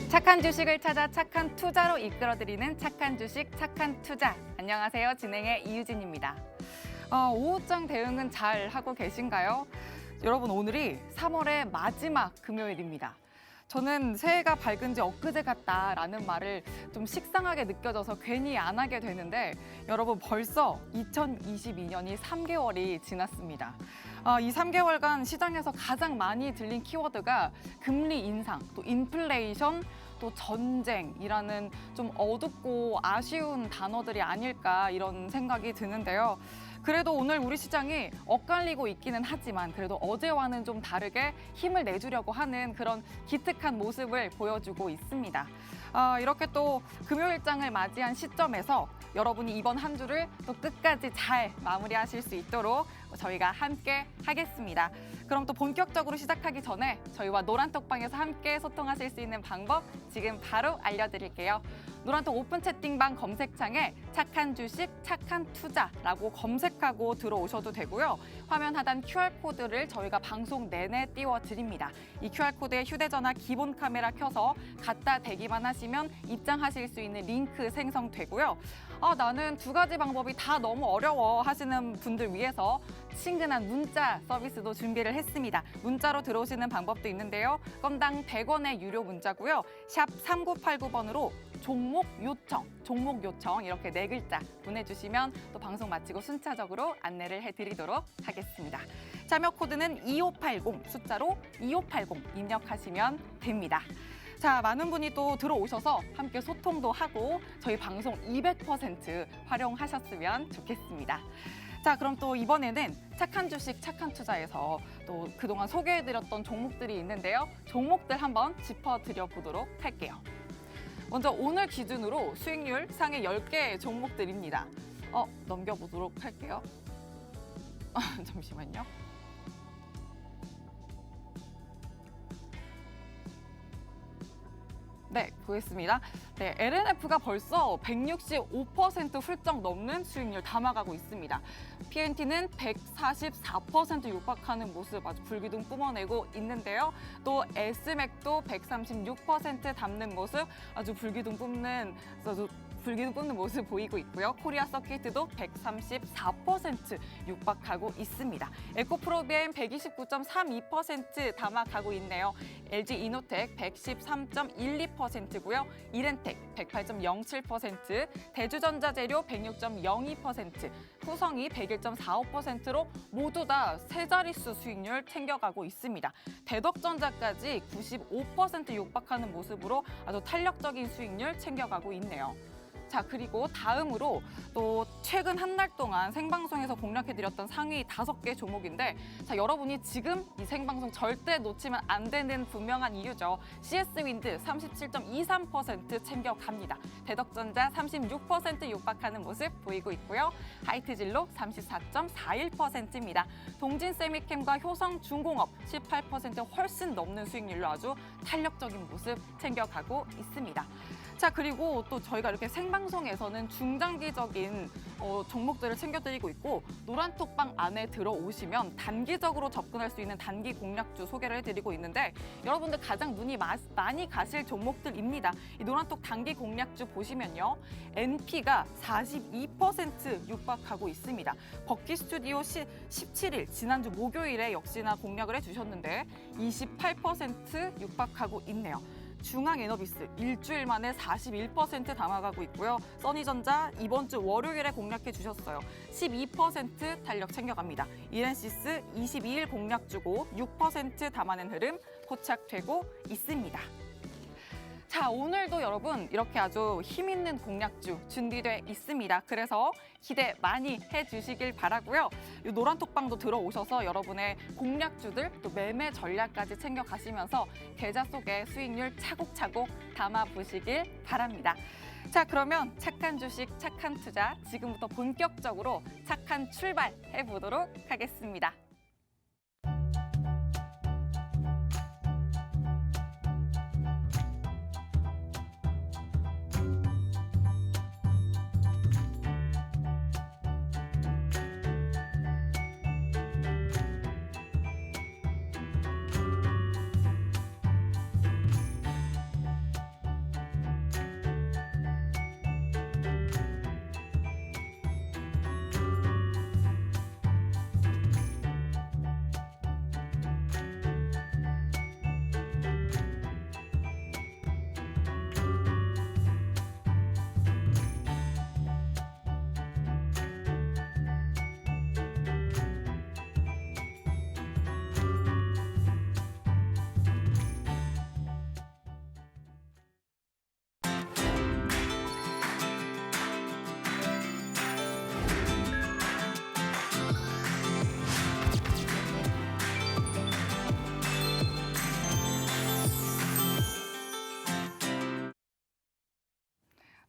착한 주식을 찾아 착한 투자로 이끌어드리는 착한 주식, 착한 투자. 안녕하세요. 진행의 이유진입니다. 오후장 대응은 잘 하고 계신가요? 여러분, 오늘이 3월의 마지막 금요일입니다. 저는 새해가 밝은 지 엊그제 같다라는 말을 좀 식상하게 느껴져서 괜히 안 하게 되는데 여러분 벌써 2022년이 3개월이 지났습니다. 이 3개월간 시장에서 가장 많이 들린 키워드가 금리 인상, 또 인플레이션, 또 전쟁이라는 좀 어둡고 아쉬운 단어들이 아닐까 이런 생각이 드는데요. 그래도 오늘 우리 시장이 엇갈리고 있기는 하지만 그래도 어제와는 좀 다르게 힘을 내주려고 하는 그런 기특한 모습을 보여주고 있습니다. 이렇게 또 금요일장을 맞이한 시점에서 여러분이 이번 한 주를 또 끝까지 잘 마무리하실 수 있도록 저희가 함께 하겠습니다. 그럼 또 본격적으로 시작하기 전에 저희와 노란톡방에서 함께 소통하실 수 있는 방법 지금 바로 알려드릴게요. 노란톡 오픈 채팅방 검색창에 착한 주식, 착한 투자라고 검색하고 들어오셔도 되고요. 화면 하단 QR코드를 저희가 방송 내내 띄워드립니다. 이 QR코드에 휴대전화 기본 카메라 켜서 갖다 대기만 하시면 입장하실 수 있는 링크 생성되고요. 나는 두 가지 방법이 다 너무 어려워 하시는 분들 위해서 친근한 문자 서비스도 준비를 했습니다. 문자로 들어오시는 방법도 있는데요. 건당 100원의 유료 문자고요. 샵 3989번으로 종목 요청 이렇게 4글자 보내주시면 또 방송 마치고 순차적으로 안내를 해드리도록 하겠습니다. 참여 코드는 2580 숫자로 2580 입력하시면 됩니다. 자, 많은 분이 또 들어오셔서 함께 소통도 하고 저희 방송 200% 활용하셨으면 좋겠습니다. 자, 그럼 또 이번에는 착한 주식, 착한 투자에서 또 그동안 소개해드렸던 종목들이 있는데요. 종목들 한번 짚어드려 보도록 할게요. 먼저 오늘 기준으로 수익률 상위 10개 종목들입니다. 넘겨보도록 할게요. 잠시만요. 네, 보겠습니다. 네, LNF가 벌써 165% 훌쩍 넘는 수익률 담아가고 있습니다. PNT는 144% 육박하는 모습 아주 불기둥 뿜어내고 있는데요. 또 S맥도 136% 담는 모습 아주 불기둥 뿜는 모습 보이고 있고요. 코리아 서킷도 134% 육박하고 있습니다. 에코프로비엠 129.32% 담아가고 있네요. LG 이노텍 113.12%고요. 이렌텍 108.07%, 대주전자재료 106.02%, 후성이 101.45%로 모두 다 세 자릿수 수익률 챙겨가고 있습니다. 대덕전자까지 95% 육박하는 모습으로 아주 탄력적인 수익률 챙겨가고 있네요. 자, 그리고 다음으로 또 최근 한 달 동안 생방송에서 공략해드렸던 상위 5개 종목인데 자, 여러분이 지금 이 생방송 절대 놓치면 안 되는 분명한 이유죠. CS윈드 37.23% 챙겨갑니다. 대덕전자 36% 육박하는 모습 보이고 있고요. 하이트진로 34.41%입니다. 동진세미캠과 효성중공업 18% 훨씬 넘는 수익률로 아주 탄력적인 모습 챙겨가고 있습니다. 자, 그리고 또 저희가 이렇게 생방송에서는 중장기적인 종목들을 챙겨드리고 있고 노란톡방 안에 들어오시면 단기적으로 접근할 수 있는 단기 공략주 소개를 해드리고 있는데 여러분들 가장 눈이 많이 가실 종목들입니다. 이 노란톡 단기 공략주 보시면요. NP가 42% 육박하고 있습니다. 버키 스튜디오 17일 지난주 목요일에 역시나 공략을 해주셨는데 28% 육박하고 있네요. 중앙에너비스 일주일 만에 41% 담아가고 있고요. 써니전자 이번 주 월요일에 공략해 주셨어요. 12% 탄력 챙겨갑니다. 이렌시스 22일 공략주고 6% 담아낸 흐름 포착되고 있습니다. 자, 오늘도 여러분 이렇게 아주 힘있는 공략주 준비돼 있습니다. 그래서 기대 많이 해주시길 바라고요. 이 노란톡방도 들어오셔서 여러분의 공략주들 또 매매 전략까지 챙겨가시면서 계좌 속에 수익률 차곡차곡 담아보시길 바랍니다. 자, 그러면 착한 주식, 착한 투자 지금부터 본격적으로 착한 출발해보도록 하겠습니다.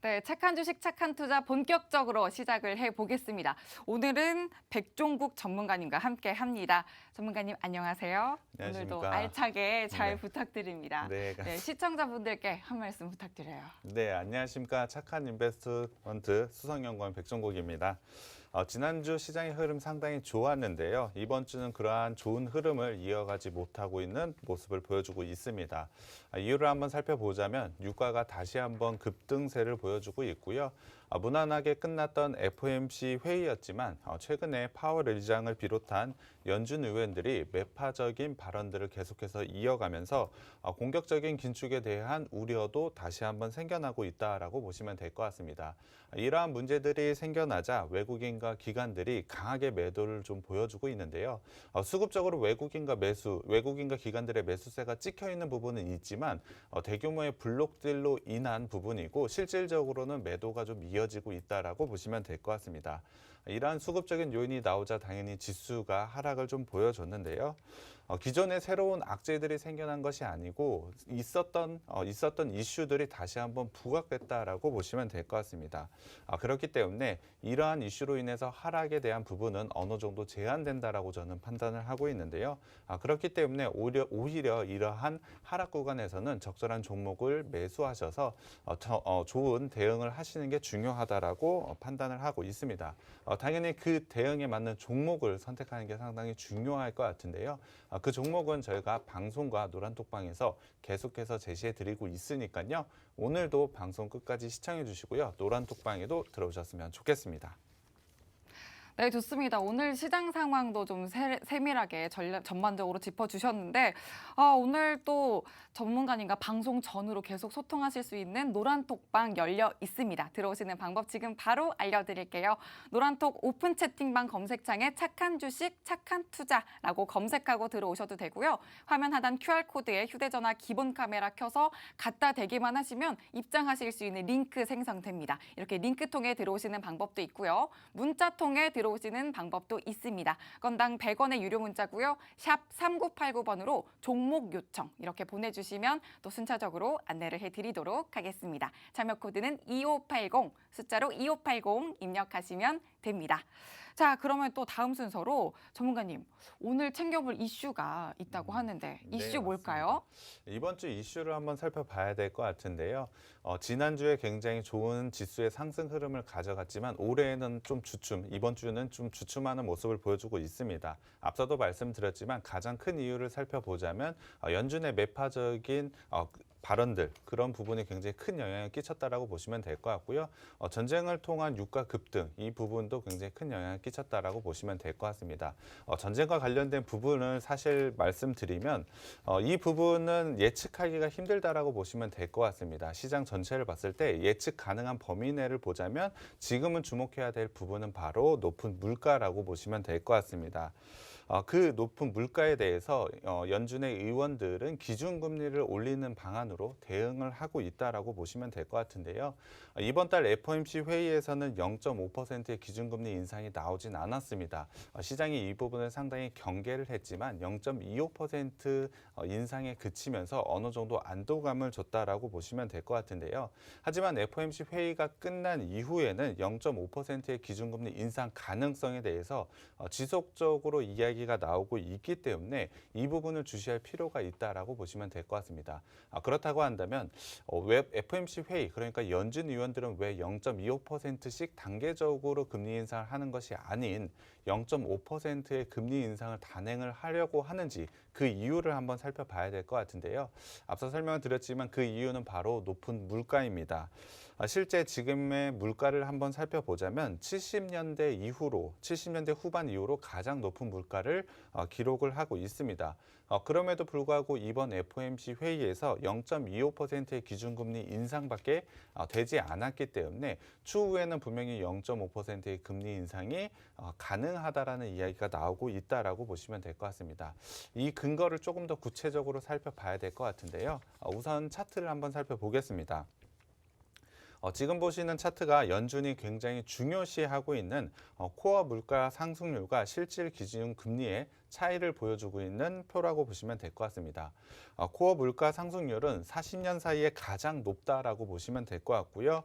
네, 착한 주식, 착한 투자 본격적으로 시작을 해보겠습니다. 오늘은 백종국 전문가님과 함께 합니다. 전문가님 안녕하세요. 안녕하십니까. 오늘도 알차게 잘 네. 부탁드립니다. 네, 시청자분들께 한 말씀 부탁드려요. 네, 안녕하십니까. 착한 인베스트먼트 수석연구원 백종국입니다. 지난주 시장의 흐름 상당히 좋았는데요. 이번 주는 그러한 좋은 흐름을 이어가지 못하고 있는 모습을 보여주고 있습니다. 이유를 한번 살펴보자면 유가가 다시 한번 급등세를 보여주고 있고요. 무난하게 끝났던 FOMC 회의였지만 최근에 파월 의장을 비롯한 연준 의원들이 매파적인 발언들을 계속해서 이어가면서 공격적인 긴축에 대한 우려도 다시 한번 생겨나고 있다라고 보시면 될 것 같습니다. 이러한 문제들이 생겨나자 외국인과 기관들이 강하게 매도를 좀 보여주고 있는데요. 수급적으로 외국인과 기관들의 매수세가 찍혀 있는 부분은 있지만 대규모의 블록딜로 인한 부분이고 실질적으로는 매도가 좀 이어지고 있다라고 보시면 될 것 같습니다. 이러한 수급적인 요인이 나오자 당연히 지수가 하락을 좀 보여줬는데요. 기존에 새로운 악재들이 생겨난 것이 아니고 있었던 이슈들이 다시 한번 부각됐다라고 보시면 될 것 같습니다. 그렇기 때문에 이러한 이슈로 인해서 하락에 대한 부분은 어느 정도 제한된다라고 저는 판단을 하고 있는데요. 그렇기 때문에 오히려 이러한 하락 구간에서는 적절한 종목을 매수하셔서 좋은 대응을 하시는 게 중요하다라고 판단을 하고 있습니다. 당연히 그 대응에 맞는 종목을 선택하는 게 상당히 중요할 것 같은데요. 그 종목은 저희가 방송과 노란톡방에서 계속해서 제시해 드리고 있으니까요. 오늘도 방송 끝까지 시청해 주시고요. 노란톡방에도 들어오셨으면 좋겠습니다. 네, 좋습니다. 오늘 시장 상황도 좀 세밀하게 전반적으로 짚어주셨는데 오늘 또 전문가님과 방송 전후로 계속 소통하실 수 있는 노란톡방 열려 있습니다. 들어오시는 방법 지금 바로 알려드릴게요. 노란톡 오픈 채팅방 검색창에 착한 주식, 착한 투자라고 검색하고 들어오셔도 되고요. 화면 하단 QR코드에 휴대전화 기본 카메라 켜서 갖다 대기만 하시면 입장하실 수 있는 링크 생성됩니다. 이렇게 링크 통해 들어오시는 방법도 있고요. 문자 통해 들어오시는 방법도 있습니다. 건당 100원의 유료 문자고요. 샵 3989번으로 종목 요청 이렇게 보내주시면 또 순차적으로 안내를 해드리도록 하겠습니다. 참여 코드는 2580, 숫자로 2580 입력하시면 됩니다. 자, 그러면 또 다음 순서로 전문가님, 오늘 챙겨볼 이슈가 있다고 하는데 이슈 네, 뭘까요? 이번 주 이슈를 한번 살펴봐야 될 것 같은데요. 지난주에 굉장히 좋은 지수의 상승 흐름을 가져갔지만 올해는 좀 이번 주는 좀 주춤하는 모습을 보여주고 있습니다. 앞서도 말씀드렸지만 가장 큰 이유를 살펴보자면 연준의 매파적인 발언들 그런 부분이 굉장히 큰 영향을 끼쳤다라고 보시면 될 것 같고요. 전쟁을 통한 유가 급등 이 부분도 굉장히 큰 영향을 끼쳤다라고 보시면 될 것 같습니다. 전쟁과 관련된 부분을 사실 말씀드리면 이 부분은 예측하기가 힘들다라고 보시면 될 것 같습니다. 시장 전체를 봤을 때 예측 가능한 범위 내를 보자면 지금은 주목해야 될 부분은 바로 높은 물가라고 보시면 될 것 같습니다. 그 높은 물가에 대해서 연준의 의원들은 기준금리를 올리는 방안으로 대응을 하고 있다라고 보시면 될 것 같은데요. 이번 달 FOMC 회의에서는 0.5%의 기준금리 인상이 나오진 않았습니다. 시장이 이 부분을 상당히 경계를 했지만 0.25% 인상에 그치면서 어느 정도 안도감을 줬다라고 보시면 될 것 같은데요. 하지만 FOMC 회의가 끝난 이후에는 0.5%의 기준금리 인상 가능성에 대해서 지속적으로 이야기가 나오고 있기 때문에 이 부분을 주시할 필요가 있다라고 보시면 될 것 같습니다. 그렇다고 한다면 왜 FOMC 회의 그러니까 연준 의원들은 왜 0.25%씩 단계적으로 금리 인상을 하는 것이 아닌 0.5%의 금리 인상을 단행을 하려고 하는지 그 이유를 한번 살펴봐야 될 것 같은데요. 앞서 설명을 드렸지만 그 이유는 바로 높은 물가입니다. 실제 지금의 물가를 한번 살펴보자면 70년대 후반 이후로 가장 높은 물가를 기록을 하고 있습니다. 그럼에도 불구하고 이번 FOMC 회의에서 0.25%의 기준금리 인상밖에 되지 않았기 때문에 추후에는 분명히 0.5%의 금리 인상이 가능하다라는 이야기가 나오고 있다라고 보시면 될 것 같습니다. 이 근거를 조금 더 구체적으로 살펴봐야 될 것 같은데요. 우선 차트를 한번 살펴보겠습니다. 지금 보시는 차트가 연준이 굉장히 중요시하고 있는 코어 물가 상승률과 실질 기준 금리의 차이를 보여주고 있는 표라고 보시면 될 것 같습니다. 코어 물가 상승률은 40년 사이에 가장 높다라고 보시면 될 것 같고요.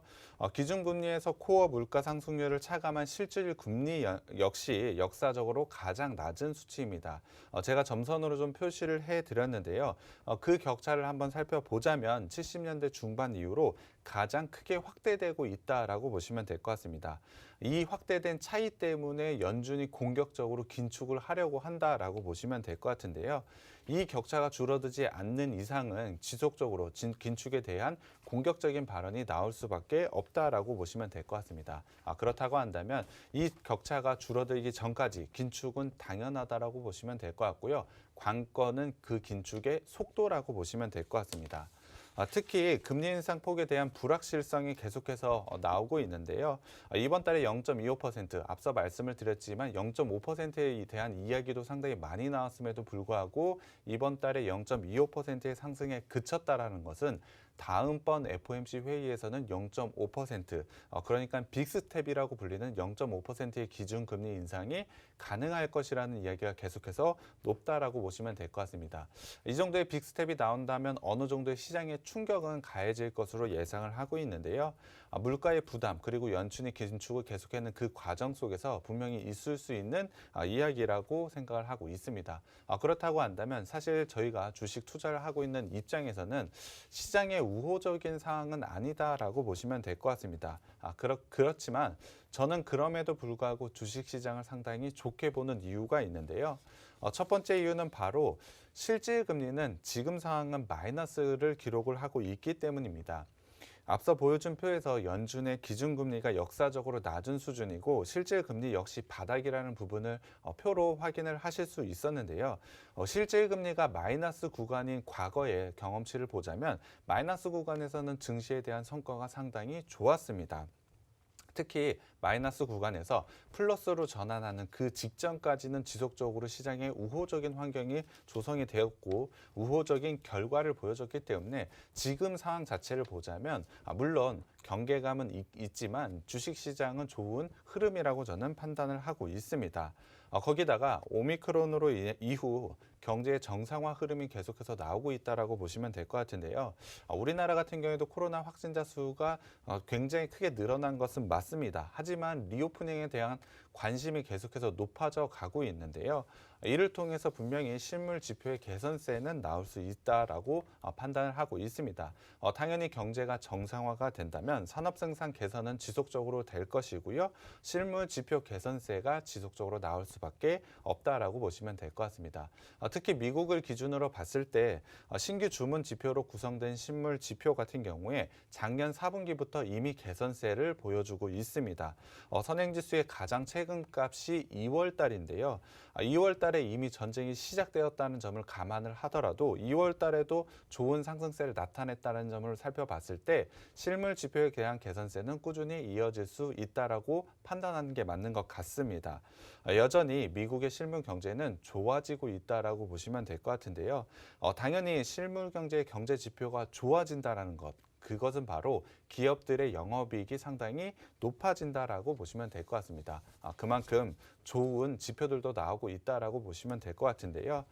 기준금리에서 코어 물가 상승률을 차감한 실질 금리 역시 역사적으로 가장 낮은 수치입니다. 제가 점선으로 좀 표시를 해드렸는데요. 그 격차를 한번 살펴보자면 70년대 중반 이후로 가장 크게 확대되고 있다라고 보시면 될 것 같습니다. 이 확대된 차이 때문에 연준이 공격적으로 긴축을 하려고 한다라고 보시면 될 것 같은데요. 이 격차가 줄어들지 않는 이상은 지속적으로 긴축에 대한 공격적인 발언이 나올 수밖에 없다라고 보시면 될 것 같습니다. 그렇다고 한다면 이 격차가 줄어들기 전까지 긴축은 당연하다라고 보시면 될 것 같고요. 관건은 그 긴축의 속도라고 보시면 될 것 같습니다. 특히 금리 인상 폭에 대한 불확실성이 계속해서 나오고 있는데요. 이번 달에 0.25%, 앞서 말씀을 드렸지만 0.5%에 대한 이야기도 상당히 많이 나왔음에도 불구하고 이번 달에 0.25%의 상승에 그쳤다라는 것은 다음번 FOMC 회의에서는 0.5%, 그러니까 빅스텝이라고 불리는 0.5%의 기준금리 인상이 가능할 것이라는 이야기가 계속해서 높다라고 보시면 될 것 같습니다. 이 정도의 빅스텝이 나온다면 어느 정도의 시장의 충격은 가해질 것으로 예상을 하고 있는데요. 물가의 부담 그리고 연준이 긴축을 계속하는 그 과정 속에서 분명히 있을 수 있는 이야기라고 생각을 하고 있습니다. 그렇다고 한다면 사실 저희가 주식 투자를 하고 있는 입장에서는 시장의 우호적인 상황은 아니다라고 보시면 될 것 같습니다. 그렇지만 저는 그럼에도 불구하고 주식시장을 상당히 좋게 보는 이유가 있는데요. 첫 번째 이유는 바로 실질 금리는 지금 상황은 마이너스를 기록을 하고 있기 때문입니다. 앞서 보여준 표에서 연준의 기준금리가 역사적으로 낮은 수준이고 실질금리 역시 바닥이라는 부분을 표로 확인을 하실 수 있었는데요. 실질금리가 마이너스 구간인 과거의 경험치를 보자면 마이너스 구간에서는 증시에 대한 성과가 상당히 좋았습니다. 특히 마이너스 구간에서 플러스로 전환하는 그 직전까지는 지속적으로 시장에 우호적인 환경이 조성이 되었고 우호적인 결과를 보여줬기 때문에 지금 상황 자체를 보자면 물론 경계감은 있지만 주식시장은 좋은 흐름이라고 저는 판단을 하고 있습니다. 거기다가 오미크론으로 이후 경제의 정상화 흐름이 계속해서 나오고 있다라고 보시면 될 것 같은데요. 우리나라 같은 경우에도 코로나 확진자 수가 굉장히 크게 늘어난 것은 맞습니다. 하지만 리오프닝에 대한 관심이 계속해서 높아져 가고 있는데요. 이를 통해서 분명히 실물 지표의 개선세는 나올 수 있다라고 판단을 하고 있습니다. 당연히 경제가 정상화가 된다면 산업 생산 개선은 지속적으로 될 것이고요. 실물 지표 개선세가 지속적으로 나올 수밖에 없다라고 보시면 될 것 같습니다. 특히 미국을 기준으로 봤을 때 신규 주문 지표로 구성된 실물 지표 같은 경우에 작년 4분기부터 이미 개선세를 보여주고 있습니다. 선행지수의 가장 최근 값이 2월 달인데요. 2월 달에 이미 전쟁이 시작되었다는 점을 감안을 하더라도 2월 달에도 좋은 상승세를 나타냈다는 점을 살펴봤을 때 실물 지표에 대한 개선세는 꾸준히 이어질 수 있다라고 판단하는 게 맞는 것 같습니다. 여전히 미국의 실물 경제는 좋아지고 있다라고 보시면 될 것 같은데요. 당연히 실물 경제의 경제 지표가 좋아진다라는 것. 그것은 바로 기업들의 영업이익이 상당히 높아진다라고 보시면 될 것 같습니다. 그만큼 좋은 지표들도 나오고 있다라고 보시면 될 것 같은데요.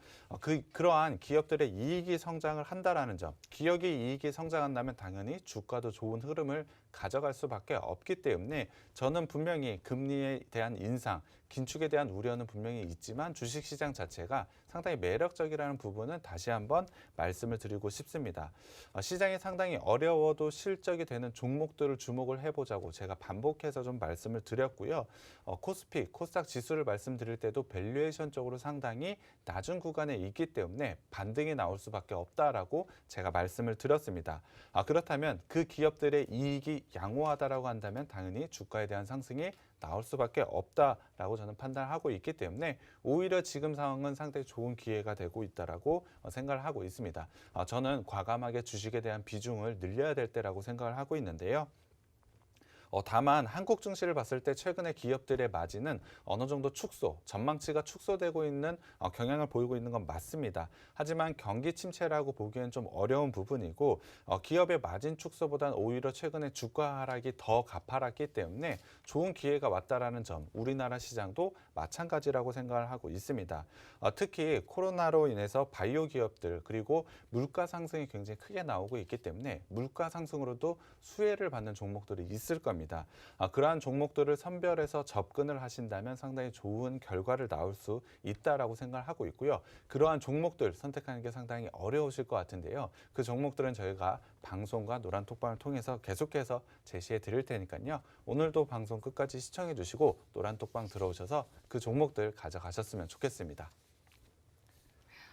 그러한 기업들의 이익이 성장을 한다라는 점, 기업의 이익이 성장한다면 당연히 주가도 좋은 흐름을 가져갈 수밖에 없기 때문에 저는 분명히 금리에 대한 인상, 긴축에 대한 우려는 분명히 있지만 주식시장 자체가 상당히 매력적이라는 부분은 다시 한번 말씀을 드리고 싶습니다. 시장이 상당히 어려워도 실적이 되는 종목들을 주목을 해보자고 제가 반복해서 좀 말씀을 드렸고요. 코스피, 코스닥 지수를 말씀드릴 때도 밸류에이션 쪽으로 상당히 낮은 구간에 있기 때문에 반등이 나올 수밖에 없다라고 제가 말씀을 드렸습니다. 그렇다면 그 기업들의 이익이 양호하다라고 한다면 당연히 주가에 대한 상승이 나올 수밖에 없다라고 저는 판단하고 있기 때문에 오히려 지금 상황은 상당히 좋은 기회가 되고 있다라고 생각을 하고 있습니다. 저는 과감하게 주식에 대한 비중을 늘려야 될 때라고 생각을 하고 있는데요. 다만 한국 증시를 봤을 때 최근에 기업들의 마진은 어느 정도 전망치가 축소되고 있는 경향을 보이고 있는 건 맞습니다. 하지만 경기 침체라고 보기엔 좀 어려운 부분이고 기업의 마진 축소보다는 오히려 최근에 주가 하락이 더 가팔랐기 때문에 좋은 기회가 왔다라는 점, 우리나라 시장도 마찬가지라고 생각을 하고 있습니다. 특히 코로나로 인해서 바이오 기업들 그리고 물가 상승이 굉장히 크게 나오고 있기 때문에 물가 상승으로도 수혜를 받는 종목들이 있을 겁니다. 그러한 종목들을 선별해서 접근을 하신다면 상당히 좋은 결과를 나올 수 있다라고 생각을 하고 있고요. 그러한 종목들 선택하는 게 상당히 어려우실 것 같은데요. 그 종목들은 저희가 방송과 노란톡방을 통해서 계속해서 제시해 드릴 테니까요. 오늘도 방송 끝까지 시청해 주시고 노란톡방 들어오셔서 그 종목들 가져가셨으면 좋겠습니다.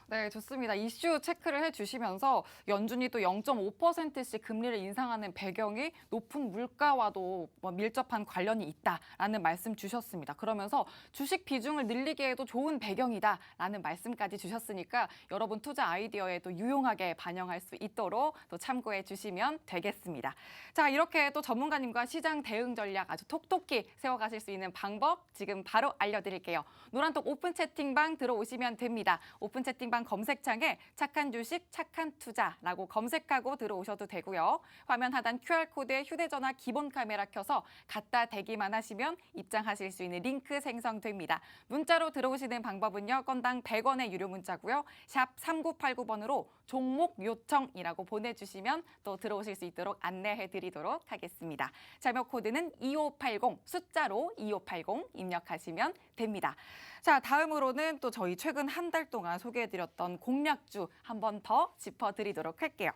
네, 좋습니다. 이슈 체크를 해주시면서 연준이 또 0.5%씩 금리를 인상하는 배경이 높은 물가와도 밀접한 관련이 있다라는 말씀 주셨습니다. 그러면서 주식 비중을 늘리기에도 좋은 배경이다라는 말씀까지 주셨으니까 여러분 투자 아이디어에 또 유용하게 반영할 수 있도록 또 참고해 주시면 되겠습니다. 자, 이렇게 또 전문가님과 시장 대응 전략 아주 톡톡히 세워가실 수 있는 방법 지금 바로 알려드릴게요. 노란톡 오픈 채팅방 들어오시면 됩니다. 오픈 채팅방 검색창에 착한 주식, 착한 투자라고 검색하고 들어오셔도 되고요. 화면 하단 QR코드에 휴대전화 기본 카메라 켜서 갖다 대기만 하시면 입장하실 수 있는 링크 생성됩니다. 문자로 들어오시는 방법은요. 건당 100원의 유료 문자고요. 샵 3989번으로 종목 요청이라고 보내주시면 또 들어오실 수 있도록 안내해드리도록 하겠습니다. 자료 코드는 2580, 숫자로 2580 입력하시면 됩니다. 자, 다음으로는 또 저희 최근 한 달 동안 소개해드렸던 공략주 한 번 더 짚어드리도록 할게요.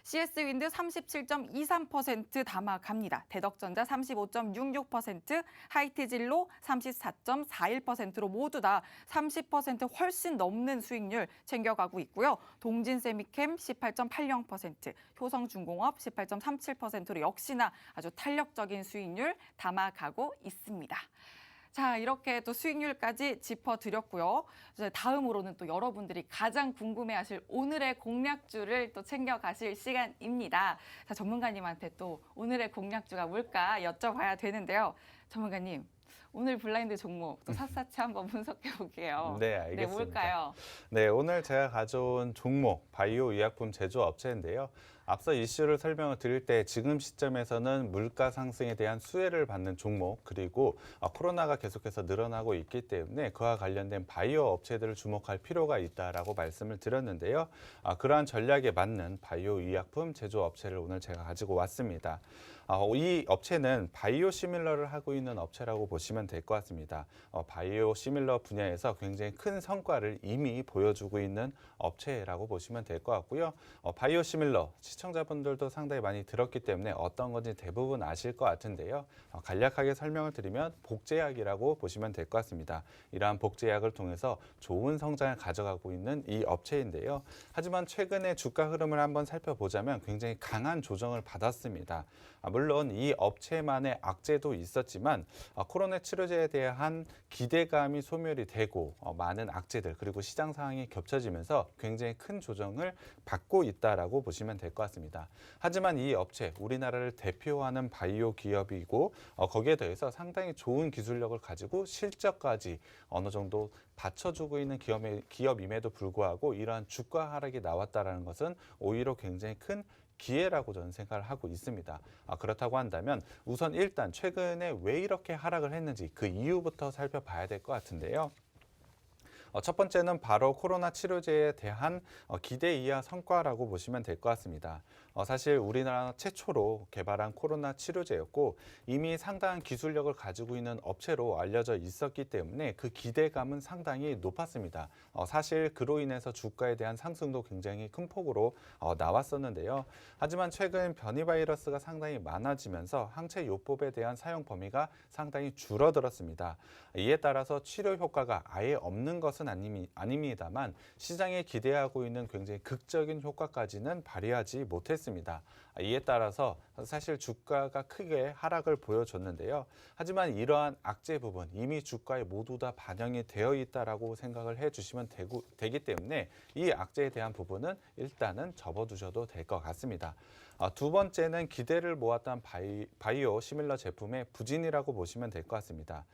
CS윈드 37.23% 담아갑니다. 대덕전자 35.66%, 하이트진로 34.41%로 모두 다 30% 훨씬 넘는 수익률 챙겨가고 있고요. 동진세미캠 18.80%, 효성중공업 18.37%로 역시나 아주 탄력적인 수익률 담아가고 있습니다. 자, 이렇게 또 수익률까지 짚어드렸고요. 이제 다음으로는 또 여러분들이 가장 궁금해하실 오늘의 공략주를 또 챙겨가실 시간입니다. 자, 전문가님한테 또 오늘의 공략주가 뭘까 여쭤봐야 되는데요. 전문가님, 오늘 블라인드 종목 또 샅샅이 한번 분석해 볼게요. 네, 알겠습니다. 네, 뭘까요? 네, 오늘 제가 가져온 종목 바이오 의약품 제조업체인데요. 앞서 이슈를 설명을 드릴 때 지금 시점에서는 물가 상승에 대한 수혜를 받는 종목 그리고 코로나가 계속해서 늘어나고 있기 때문에 그와 관련된 바이오 업체들을 주목할 필요가 있다라고 말씀을 드렸는데요. 그러한 전략에 맞는 바이오 의약품 제조업체를 오늘 제가 가지고 왔습니다. 이 업체는 바이오 시밀러를 하고 있는 업체라고 보시면 될 것 같습니다. 바이오 시밀러 분야에서 굉장히 큰 성과를 이미 보여주고 있는 업체라고 보시면 될 것 같고요. 바이오 시밀러 시청자분들도 상당히 많이 들었기 때문에 어떤 건지 대부분 아실 것 같은데요. 간략하게 설명을 드리면 복제약이라고 보시면 될 것 같습니다. 이러한 복제약을 통해서 좋은 성장을 가져가고 있는 이 업체인데요. 하지만 최근에 주가 흐름을 한번 살펴보자면 굉장히 강한 조정을 받았습니다. 물론 이 업체만의 악재도 있었지만 코로나 치료제에 대한 기대감이 소멸이 되고 많은 악재들 그리고 시장 상황이 겹쳐지면서 굉장히 큰 조정을 받고 있다라고 보시면 될 것 같습니다. 하지만 이 업체 우리나라를 대표하는 바이오 기업이고 거기에 더해서 상당히 좋은 기술력을 가지고 실적까지 어느 정도 받쳐주고 있는 기업임에도 불구하고 이러한 주가 하락이 나왔다라는 것은 오히려 굉장히 큰 기회라고 저는 생각을 하고 있습니다. 그렇다고 한다면 우선 일단 최근에 왜 이렇게 하락을 했는지 그 이유부터 살펴봐야 될 것 같은데요. 첫 번째는 바로 코로나 치료제에 대한 기대 이하 성과라고 보시면 될 것 같습니다. 사실 우리나라 최초로 개발한 코로나 치료제였고 이미 상당한 기술력을 가지고 있는 업체로 알려져 있었기 때문에 그 기대감은 상당히 높았습니다. 사실 그로 인해서 주가에 대한 상승도 굉장히 큰 폭으로 나왔었는데요. 하지만 최근 변이 바이러스가 상당히 많아지면서 항체 요법에 대한 사용 범위가 상당히 줄어들었습니다. 이에 따라서 치료 효과가 아예 없는 것은 것은 아닙니다만 시장에 기대하고 있는 굉장히 극적인 효과까지는 발휘하지 못했습니다. 이에 따라서 사실 주가가 크게 하락을 보여줬는데요. 하지만 이러한 악재 부분 이미 주가에 모두 다 반영이 되어 있다라고 생각을 해주시면 되기 때문에 이 악재에 대한 부분은 일단은 접어두셔도 될 것 같습니다. 두 번째는 기대를 모았던 바이오 시밀러 제품의 부진이라고 보시면 될 것 같습니다.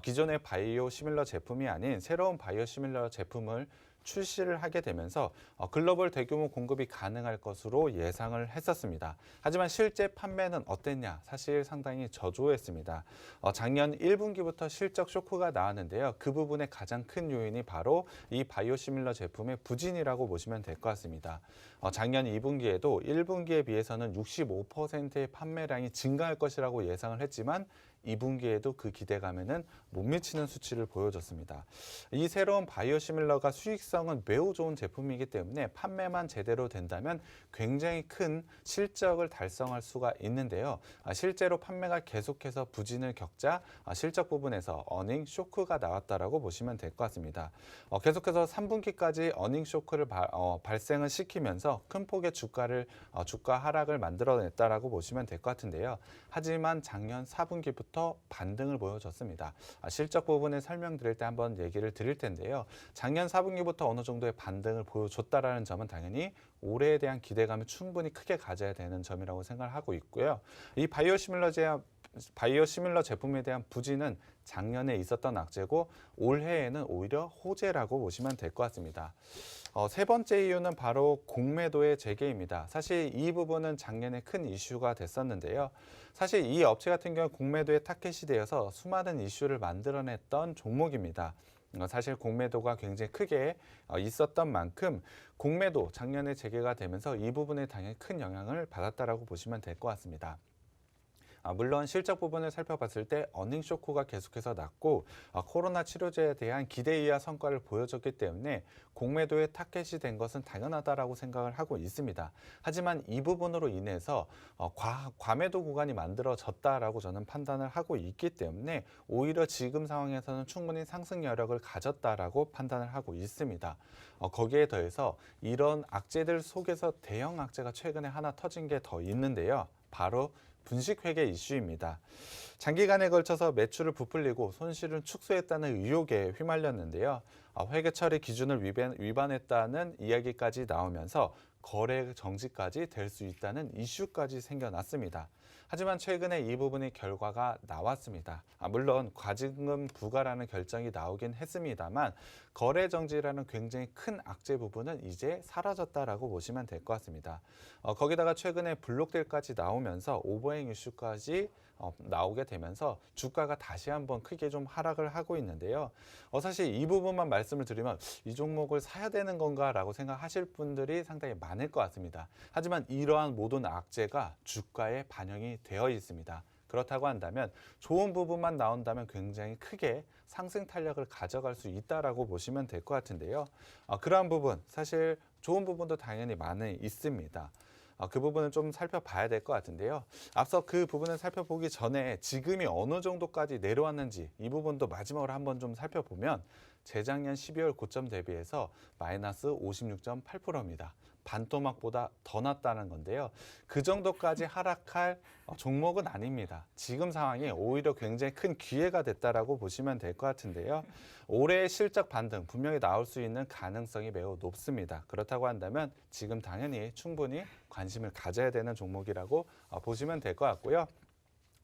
기존의 바이오 시밀러 제품이 아닌 새로운 바이오 시밀러 제품을 출시를 하게 되면서 글로벌 대규모 공급이 가능할 것으로 예상을 했었습니다. 하지만 실제 판매는 어땠냐? 사실 상당히 저조했습니다. 작년 1분기부터 실적 쇼크가 나왔는데요. 그 부분의 가장 큰 요인이 바로 이 바이오시밀러 제품의 부진이라고 보시면 될 것 같습니다. 작년 2분기에도 1분기에 비해서는 65%의 판매량이 증가할 것이라고 예상을 했지만 2분기에도 그 기대감에는 못 미치는 수치를 보여줬습니다. 이 새로운 바이오시밀러가 수익성은 매우 좋은 제품이기 때문에 판매만 제대로 된다면 굉장히 큰 실적을 달성할 수가 있는데요. 실제로 판매가 계속해서 부진을 겪자 실적 부분에서 어닝 쇼크가 나왔다라고 보시면 될 것 같습니다. 계속해서 3분기까지 어닝 쇼크를 발생을 시키면서 큰 폭의 주가 하락을 만들어냈다라고 보시면 될 것 같은데요. 하지만 작년 4분기부터 반등을 보여줬습니다. 실적 부분을 설명드릴 때 한번 얘기를 드릴 텐데요. 작년 4분기부터 어느 정도의 반등을 보여줬다라는 점은 당연히 올해에 대한 기대감을 충분히 크게 가져야 되는 점이라고 생각을 하고 있고요. 이 바이오시밀러 제품에 대한 부진은 작년에 있었던 악재고 올해에는 오히려 호재라고 보시면 될 것 같습니다. 세 번째 이유는 바로 공매도의 재개입니다. 사실 이 부분은 작년에 큰 이슈가 됐었는데요. 사실 이 업체 같은 경우 공매도에 타켓이 되어서 수많은 이슈를 만들어냈던 종목입니다. 사실 공매도가 굉장히 크게 있었던 만큼 공매도 작년에 재개가 되면서 이 부분에 당연히 큰 영향을 받았다라고 보시면 될 것 같습니다. 물론 실적 부분을 살펴봤을 때 어닝 쇼크가 계속해서 났고 코로나 치료제에 대한 기대 이하 성과를 보여줬기 때문에 공매도에 타켓이 된 것은 당연하다라고 생각을 하고 있습니다. 하지만 이 부분으로 인해서 과매도 구간이 만들어졌다라고 저는 판단을 하고 있기 때문에 오히려 지금 상황에서는 충분히 상승 여력을 가졌다라고 판단을 하고 있습니다. 거기에 더해서 이런 악재들 속에서 대형 악재가 최근에 하나 터진 게 더 있는데요. 바로 분식회계 이슈입니다. 장기간에 걸쳐서 매출을 부풀리고 손실을 축소했다는 의혹에 휘말렸는데요. 회계 처리 기준을 위반했다는 이야기까지 나오면서 거래 정지까지 될 수 있다는 이슈까지 생겨났습니다. 하지만 최근에 이 부분의 결과가 나왔습니다. 물론 과징금 부과라는 결정이 나오긴 했습니다만 거래 정지라는 굉장히 큰 악재 부분은 이제 사라졌다라고 보시면 될 것 같습니다. 거기다가 최근에 블록딜까지 나오면서 오버행 이슈까지 나오게 되면서 주가가 다시 한번 크게 좀 하락을 하고 있는데요. 사실 이 부분만 말씀을 드리면 이 종목을 사야 되는 건가라고 생각하실 분들이 상당히 많을 것 같습니다. 하지만 이러한 모든 악재가 주가에 반영이 되어 있습니다. 그렇다고 한다면 좋은 부분만 나온다면 굉장히 크게 상승 탄력을 가져갈 수 있다라고 보시면 될 것 같은데요. 그러한 부분, 사실 좋은 부분도 당연히 많이 있습니다. 그 부분은 좀 살펴봐야 될 것 같은데요. 앞서 그 부분을 살펴보기 전에 지금이 어느 정도까지 내려왔는지 이 부분도 마지막으로 한번 좀 살펴보면 재작년 12월 고점 대비해서 마이너스 56.8%입니다. 반토막보다 더 낮다는 건데요. 그 정도까지 하락할 종목은 아닙니다. 지금 상황이 오히려 굉장히 큰 기회가 됐다라고 보시면 될 것 같은데요. 올해의 실적 반등 분명히 나올 수 있는 가능성이 매우 높습니다. 그렇다고 한다면 지금 당연히 충분히 관심을 가져야 되는 종목이라고 보시면 될 것 같고요.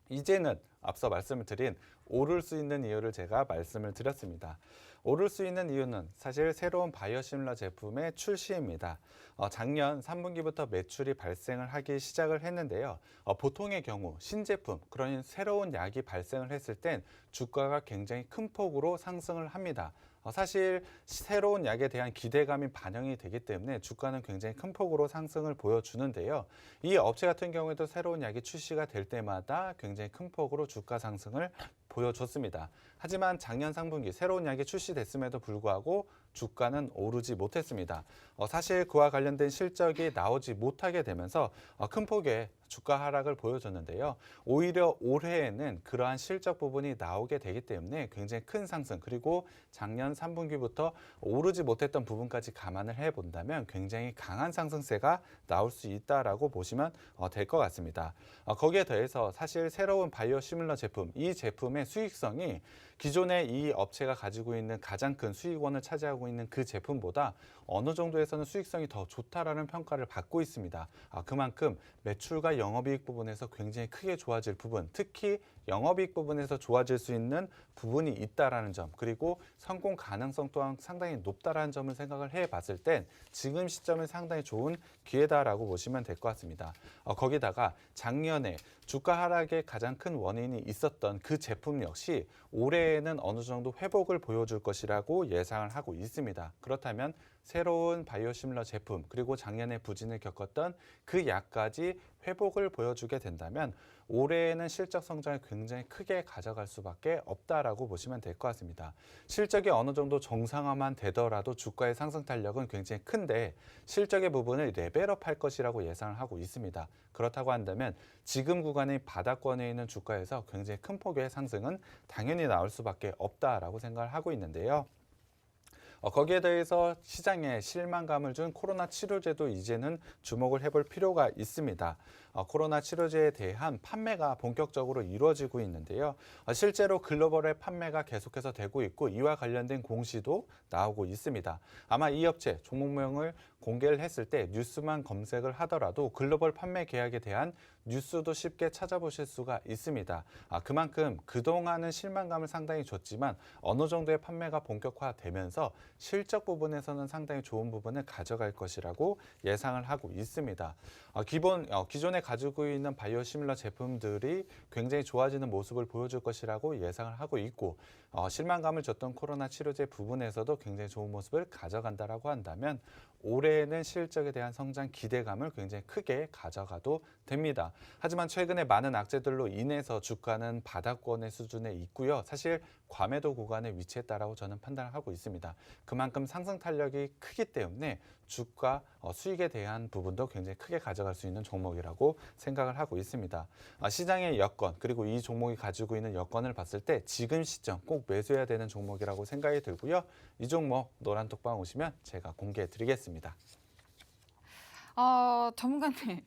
이제는 앞서 말씀을 드린 오를 수 있는 이유를 제가 말씀을 드렸습니다. 오를 수 있는 이유는 사실 새로운 바이오시밀러 제품의 출시입니다. 작년 3분기부터 매출이 발생을 하기 시작을 했는데요. 보통의 경우 신제품, 그러니 새로운 약이 발생을 했을 땐 주가가 굉장히 큰 폭으로 상승을 합니다. 사실 새로운 약에 대한 기대감이 반영이 되기 때문에 주가는 굉장히 큰 폭으로 상승을 보여주는데요. 이 업체 같은 경우에도 새로운 약이 출시가 될 때마다 굉장히 큰 폭으로 주가 상승을 보여줬습니다. 하지만 작년 상분기 새로운 약이 출시됐음에도 불구하고 주가는 오르지 못했습니다. 사실 그와 관련된 실적이 나오지 못하게 되면서 큰 폭의 주가 하락을 보여줬는데요. 오히려 올해에는 그러한 실적 부분이 나오게 되기 때문에 굉장히 큰 상승, 그리고 작년 3분기부터 오르지 못했던 부분까지 감안을 해본다면 굉장히 강한 상승세가 나올 수 있다라고 보시면 될 것 같습니다. 거기에 더해서 사실 새로운 바이오 시뮬러 제품, 이 제품의 수익성이 기존의 이 업체가 가지고 있는 가장 큰 수익원을 차지하고 있는 그 제품보다 어느 정도에서는 수익성이 더 좋다라는 평가를 받고 있습니다. 그만큼 매출과 영업이익 부분에서 굉장히 크게 좋아질 부분, 특히 영업이익 부분에서 좋아질 수 있는 부분이 있다라는 점, 그리고 성공 가능성 또한 상당히 높다라는 점을 생각을 해봤을 땐 지금 시점은 상당히 좋은 기회다라고 보시면 될 것 같습니다. 거기다가 작년에 주가 하락의 가장 큰 원인이 있었던 그 제품 역시 올해에는 어느 정도 회복을 보여줄 것이라고 예상을 하고 있습니다. 그렇다면 새로운 바이오시밀러 제품, 그리고 작년에 부진을 겪었던 그 약까지 회복을 보여주게 된다면 올해에는 실적 성장을 굉장히 크게 가져갈 수밖에 없다라고 보시면 될 것 같습니다. 실적이 어느 정도 정상화만 되더라도 주가의 상승 탄력은 굉장히 큰데 실적의 부분을 레벨업 할 것이라고 예상을 하고 있습니다. 그렇다고 한다면 지금 구간의 바닥권에 있는 주가에서 굉장히 큰 폭의 상승은 당연히 나올 수밖에 없다라고 생각을 하고 있는데요. 거기에 대해서 시장에 실망감을 준 코로나 치료제도 이제는 주목을 해볼 필요가 있습니다. 코로나 치료제에 대한 판매가 본격적으로 이루어지고 있는데요. 실제로 글로벌의 판매가 계속해서 되고 있고 이와 관련된 공시도 나오고 있습니다. 아마 이 업체 종목명을 공개를 했을 때 뉴스만 검색을 하더라도 글로벌 판매 계약에 대한 뉴스도 쉽게 찾아보실 수가 있습니다. 그만큼 그동안은 실망감을 상당히 줬지만 어느 정도의 판매가 본격화되면서 실적 부분에서는 상당히 좋은 부분을 가져갈 것이라고 예상을 하고 있습니다. 기존에 가지고 있는 바이오시밀러 제품들이 굉장히 좋아지는 모습을 보여줄 것이라고 예상을 하고 있고 실망감을 줬던 코로나 치료제 부분에서도 굉장히 좋은 모습을 가져간다라고 한다면 올해에는 실적에 대한 성장 기대감을 굉장히 크게 가져가도 됩니다. 하지만 최근에 많은 악재들로 인해서 주가는 바닥권의 수준에 있고요. 사실 과매도 구간에 위치했다라고 저는 판단을 하고 있습니다. 그만큼 상승 탄력이 크기 때문에 주가 수익에 대한 부분도 굉장히 크게 가져갈 수 있는 종목이라고 생각을 하고 있습니다. 시장의 여건, 그리고 이 종목이 가지고 있는 여건을 봤을 때 지금 시점 꼭 매수해야 되는 종목이라고 생각이 들고요. 이 종목 노란톡방 오시면 제가 공개해 드리겠습니다. 전문가님.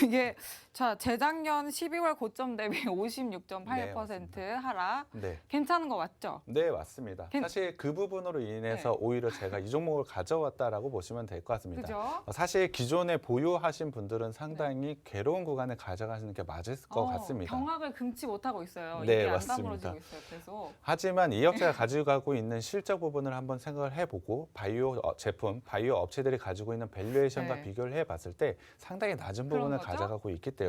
이게 자 재작년 12월 고점 대비 56.8% 네, 하락. 네. 괜찮은 거 맞죠? 네, 맞습니다. 사실 그 부분으로 인해서 네. 오히려 제가 이 종목을 가져왔다라고 보시면 될 것 같습니다. 그죠? 사실 기존에 보유하신 분들은 상당히 괴로운 구간을 가져가시는 게 맞을 것 같습니다. 경악을 금치 못하고 있어요. 네, 이게 안 맞습니다. 다물어지고 있어요. 계속. 하지만 이 업체가 가지고 있는 실적 부분을 한번 생각을 해보고 바이오 제품, 바이오 업체들이 가지고 있는 밸류에이션과 네. 비교를 해봤을 때 상당히 낮은 그런 부분을 거죠? 가져가고 있기 때문에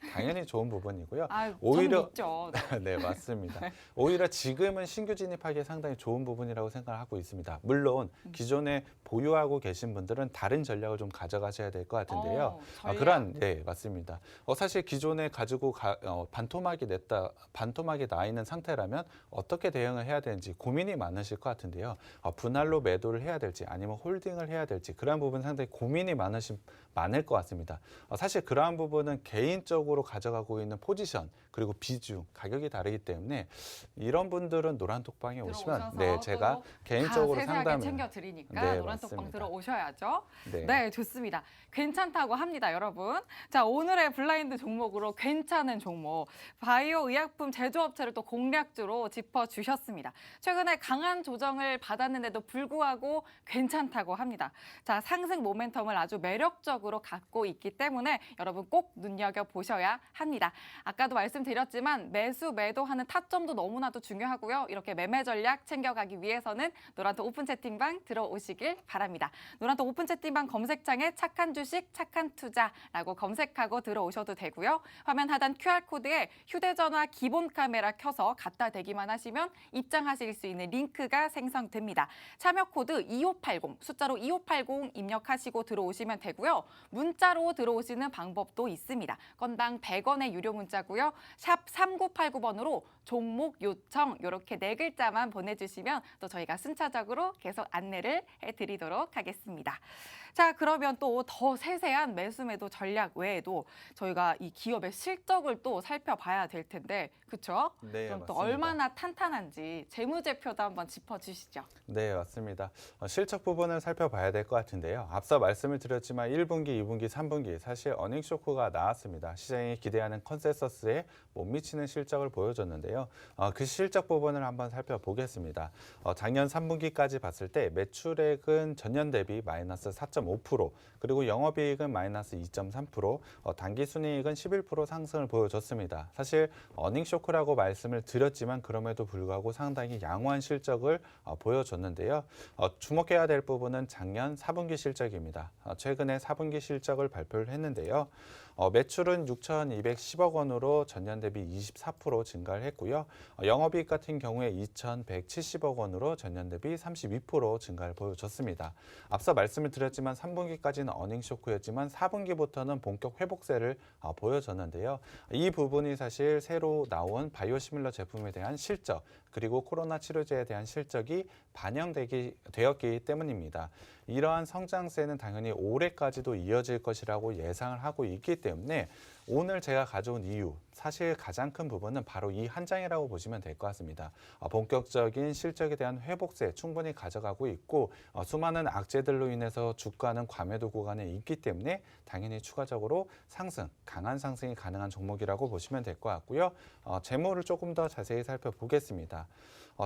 네. 당연히 좋은 부분이고요. 오히려 있죠. 네, 맞습니다. 오히려 지금은 신규 진입하기에 상당히 좋은 부분이라고 생각을 하고 있습니다. 물론 기존에 보유하고 계신 분들은 다른 전략을 좀 가져가셔야 될 것 같은데요. 전략? 네, 맞습니다. 사실 기존에 가지고 반토막이 나 있는 상태라면 어떻게 대응을 해야 되는지 고민이 많으실 것 같은데요. 분할로 매도를 해야 될지 아니면 홀딩을 해야 될지 그런 부분 상당히 고민이 많을 것 같습니다. 사실 그러한 부분은 개인적으로 가져가고 있는 포지션 그리고 비중, 가격이 다르기 때문에 이런 분들은 노란톡방에 오시면 네, 제가 개인적으로 상담을 챙겨드리니까 네, 노란톡방 맞습니다. 들어오셔야죠. 네. 네, 좋습니다. 괜찮다고 합니다, 여러분. 자, 오늘의 블라인드 종목으로 괜찮은 종목, 바이오 의약품 제조업체를 또 공략주로 짚어주셨습니다. 최근에 강한 조정을 받았는데도 불구하고 괜찮다고 합니다. 자, 상승 모멘텀을 아주 매력적으로 갖고 있기 때문에 여러분 꼭 눈여겨보셔야 합니다. 아까도 말씀드렸지만 매수, 매도하는 타점도 너무나도 중요하고요. 이렇게 매매 전략 챙겨가기 위해서는 노란톡 오픈 채팅방 들어오시길 바랍니다. 노란톡 오픈 채팅방 검색창에 착한 주식, 착한 투자라고 검색하고 들어오셔도 되고요. 화면 하단 QR코드에 휴대전화 기본 카메라 켜서 갖다 대기만 하시면 입장하실 수 있는 링크가 생성됩니다. 참여 코드 2580, 숫자로 2580 입력하시고 들어오시면 되고요. 문자로 들어오시는 방법도 있습니다. 건당 100원의 유료 문자고요. 샵 3989번으로 종목 요청 이렇게 4글자만 보내주시면 또 저희가 순차적으로 계속 안내를 해드리도록 하겠습니다. 자, 그러면 또 더 세세한 매수 매도 전략 외에도 저희가 이 기업의 실적을 또 살펴봐야 될 텐데, 그렇죠? 네, 그럼 또 맞습니다. 얼마나 탄탄한지 재무제표도 한번 짚어주시죠. 네, 맞습니다. 실적 부분을 살펴봐야 될 것 같은데요. 앞서 말씀을 드렸지만 1분기, 2분기, 3분기 사실 어닝 쇼크가 나왔습니다. 시장이 기대하는 컨센서스에 못 미치는 실적을 보여줬는데요. 그 실적 부분을 한번 살펴보겠습니다. 작년 3분기까지 봤을 때 매출액은 전년 대비 마이너스 4.5%, 그리고 영업이익은 마이너스 2.3%, 당기순이익은 11% 상승을 보여줬습니다. 사실 어닝 쇼크라고 말씀을 드렸지만 그럼에도 불구하고 상당히 양호한 실적을 보여줬는데요. 주목해야 될 부분은 작년 4분기 실적입니다. 최근에 4분기 실적을 발표를 했는데요. 매출은 6,210억 원으로 전년 대비 24% 증가를 했고요. 영업이익 같은 경우에 2,170억 원으로 전년 대비 32% 증가를 보여줬습니다. 앞서 말씀을 드렸지만 3분기까지는 어닝 쇼크였지만 4분기부터는 본격 회복세를 보여줬는데요. 이 부분이 사실 새로 나온 바이오시밀러 제품에 대한 실적, 그리고 코로나 치료제에 대한 실적이 반영되었기 때문입니다. 이러한 성장세는 당연히 올해까지도 이어질 것이라고 예상을 하고 있기 때문에 오늘 제가 가져온 이유, 사실 가장 큰 부분은 바로 이 한 장이라고 보시면 될 것 같습니다. 본격적인 실적에 대한 회복세 충분히 가져가고 있고 수많은 악재들로 인해서 주가는 과매도 구간에 있기 때문에 당연히 추가적으로 강한 상승이 가능한 종목이라고 보시면 될 것 같고요. 재무를 조금 더 자세히 살펴보겠습니다.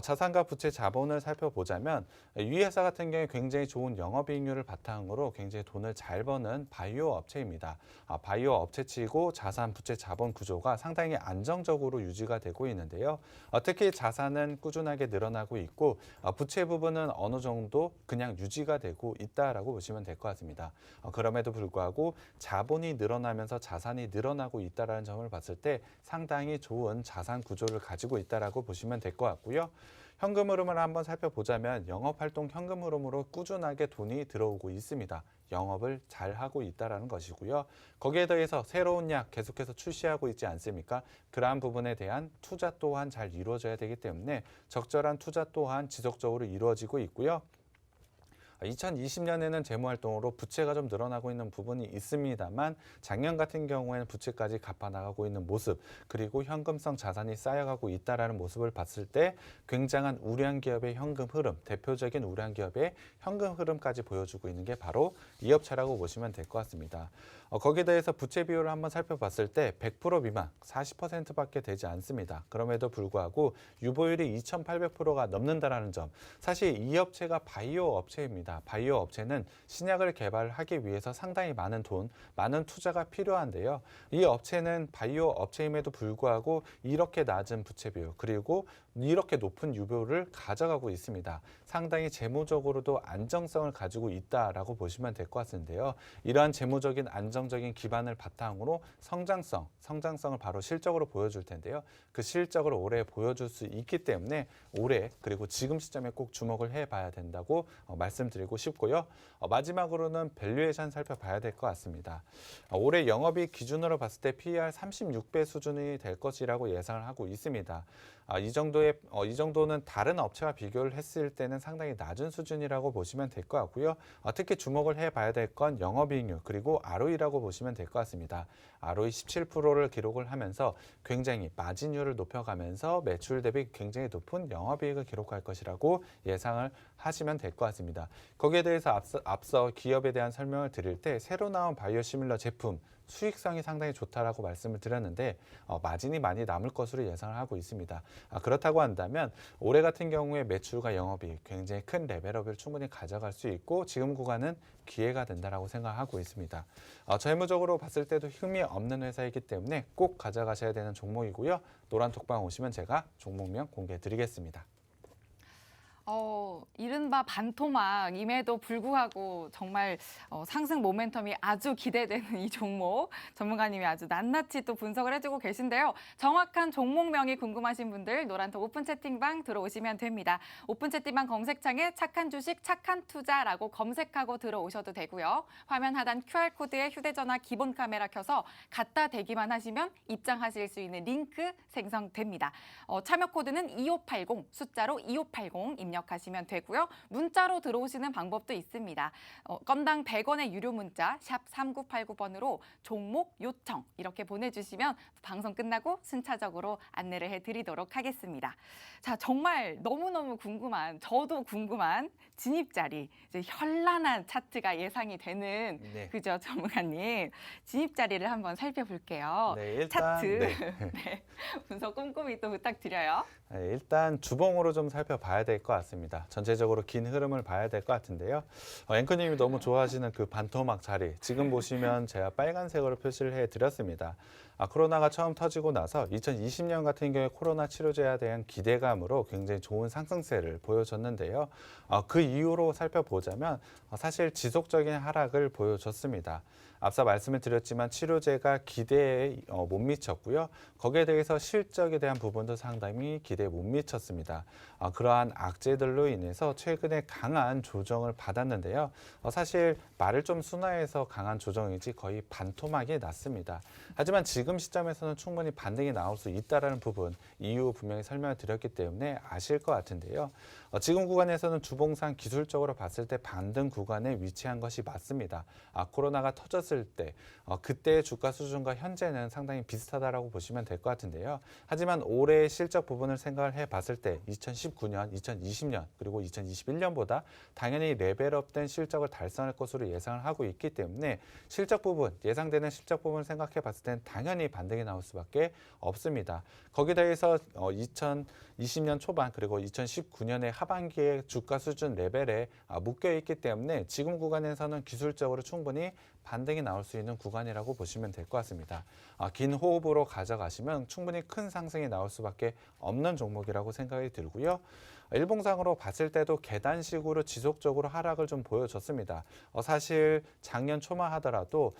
자산과 부채 자본을 살펴보자면 이 회사 같은 경우에 굉장히 좋은 영업이익률을 바탕으로 굉장히 돈을 잘 버는 바이오 업체입니다. 바이오 업체치고 자산, 부채, 자본 구조가 상당히 안정적으로 유지가 되고 있는데요. 특히 자산은 꾸준하게 늘어나고 있고 부채 부분은 어느 정도 그냥 유지가 되고 있다라고 보시면 될 것 같습니다. 그럼에도 불구하고 자본이 늘어나면서 자산이 늘어나고 있다는 점을 봤을 때 상당히 좋은 자산 구조를 가지고 있다라고 보시면 될 것 같고요. 현금 흐름을 한번 살펴보자면 영업활동 현금 흐름으로 꾸준하게 돈이 들어오고 있습니다. 영업을 잘 하고 있다는 것이고요. 거기에 더해서 새로운 약 계속해서 출시하고 있지 않습니까? 그러한 부분에 대한 투자 또한 잘 이루어져야 되기 때문에 적절한 투자 또한 지속적으로 이루어지고 있고요. 2020년에는 재무활동으로 부채가 좀 늘어나고 있는 부분이 있습니다만 작년 같은 경우에는 부채까지 갚아나가고 있는 모습, 그리고 현금성 자산이 쌓여가고 있다는 모습을 봤을 때 굉장한 우량 기업의 현금 흐름, 대표적인 우량 기업의 현금 흐름까지 보여주고 있는 게 바로 이 업체라고 보시면 될 것 같습니다. 거기에 대해서 부채 비율을 한번 살펴봤을 때 100% 미만, 40%밖에 되지 않습니다. 그럼에도 불구하고 유보율이 2,800%가 넘는다는 점, 사실 이 업체가 바이오 업체입니다. 바이오 업체는 신약을 개발하기 위해서 상당히 많은 돈, 많은 투자가 필요한데요. 이 업체는 바이오 업체임에도 불구하고 이렇게 낮은 부채 비율, 그리고 이렇게 높은 유보를 가져가고 있습니다. 상당히 재무적으로도 안정성을 가지고 있다라고 보시면 될 것 같은데요. 이러한 재무적인 안정적인 기반을 바탕으로 성장성을 바로 실적으로 보여줄 텐데요. 그 실적을 올해 보여줄 수 있기 때문에 올해 그리고 지금 시점에 꼭 주목을 해봐야 된다고 말씀드리고 싶고요. 마지막으로는 밸류에이션 살펴봐야 될 것 같습니다. 올해 영업이익 기준으로 봤을 때 PER 36배 수준이 될 것이라고 예상을 하고 있습니다. 이 정도는 다른 업체와 비교를 했을 때는 상당히 낮은 수준이라고 보시면 될 것 같고요. 특히 주목을 해봐야 될 건 영업이익률 그리고 ROE라고 보시면 될 것 같습니다. ROE 17%를 기록을 하면서 굉장히 마진율을 높여가면서 매출 대비 굉장히 높은 영업이익을 기록할 것이라고 예상을 하시면 될 것 같습니다. 거기에 대해서 앞서 기업에 대한 설명을 드릴 때 새로 나온 바이오시밀러 제품 수익성이 상당히 좋다라고 말씀을 드렸는데 마진이 많이 남을 것으로 예상을 하고 있습니다. 그렇다고 한다면 올해 같은 경우에 매출과 영업이 굉장히 큰 레벨업을 충분히 가져갈 수 있고 지금 구간은 기회가 된다라고 생각하고 있습니다. 재무적으로 봤을 때도 흠이 없는 회사이기 때문에 꼭 가져가셔야 되는 종목이고요. 노란 톡방 오시면 제가 종목명 공개해 드리겠습니다. 이른바 반토막임에도 불구하고 정말 상승 모멘텀이 아주 기대되는 이 종목 전문가님이 아주 낱낱이 또 분석을 해주고 계신데요. 정확한 종목명이 궁금하신 분들 노란톡 오픈 채팅방 들어오시면 됩니다. 오픈 채팅방 검색창에 착한 주식, 착한 투자라고 검색하고 들어오셔도 되고요. 화면 하단 QR코드에 휴대전화 기본 카메라 켜서 갖다 대기만 하시면 입장하실 수 있는 링크 생성됩니다. 참여 코드는 2580, 숫자로 2580 입력하시면 되고요. 문자로 들어오시는 방법도 있습니다. 건당 100원의 유료 문자 샵 3989번으로 종목 요청 이렇게 보내주시면 방송 끝나고 순차적으로 안내를 해드리도록 하겠습니다. 자, 정말 너무너무 궁금한, 저도 궁금한 진입자리, 이제 현란한 차트가 예상이 되는 네. 그죠, 전문가님. 진입자리를 한번 살펴볼게요. 네, 일단 차트 네. 네, 분석 꼼꼼히 또 부탁드려요. 네, 일단 주봉으로 좀 살펴봐야 될 것 같습니다. 전체적으로 긴 흐름을 봐야 될 것 같은데요. 앵커님이 너무 좋아하시는 그 반토막 자리, 지금 보시면 제가 빨간색으로 표시를 해드렸습니다. 코로나가 처음 터지고 나서 2020년 같은 경우에 코로나 치료제에 대한 기대감으로 굉장히 좋은 상승세를 보여줬는데요. 그 이후로 살펴보자면 사실 지속적인 하락을 보여줬습니다. 앞서 말씀을 드렸지만 치료제가 기대에 못 미쳤고요. 거기에 대해서 실적에 대한 부분도 상당히 기대에 못 미쳤습니다. 그러한 악재들로 인해서 최근에 강한 조정을 받았는데요. 사실 말을 좀 순화해서 강한 조정이지 거의 반토막이 났습니다. 하지만 지금 시점에서는 충분히 반등이 나올 수 있다는 부분 이유 분명히 설명을 드렸기 때문에 아실 것 같은데요. 지금 구간에서는 주봉상 기술적으로 봤을 때 반등 구간에 위치한 것이 맞습니다. 코로나가 터졌을 때 그때의 주가 수준과 현재는 상당히 비슷하다라고 보시면 될 것 같은데요. 하지만 올해의 실적 부분을 생각을 해봤을 때 2019년, 2020년 그리고 2021년보다 당연히 레벨업된 실적을 달성할 것으로 예상을 하고 있기 때문에 실적 부분, 예상되는 실적 부분을 생각해 봤을 때는 당연히 반등이 나올 수밖에 없습니다. 거기에 대해서 2020년 초반 그리고 2019년의 하반기의 주가 수준 레벨에 묶여 있기 때문에 지금 구간에서는 기술적으로 충분히 반등이 나올 수 있는 구간이라고 보시면 될 것 같습니다. 긴 호흡으로 가져가시면 충분히 큰 상승이 나올 수밖에 없는 종목이라고 생각이 들고요. 일봉상으로 봤을 때도 계단식으로 지속적으로 하락을 좀 보여줬습니다. 사실 작년 초만 하더라도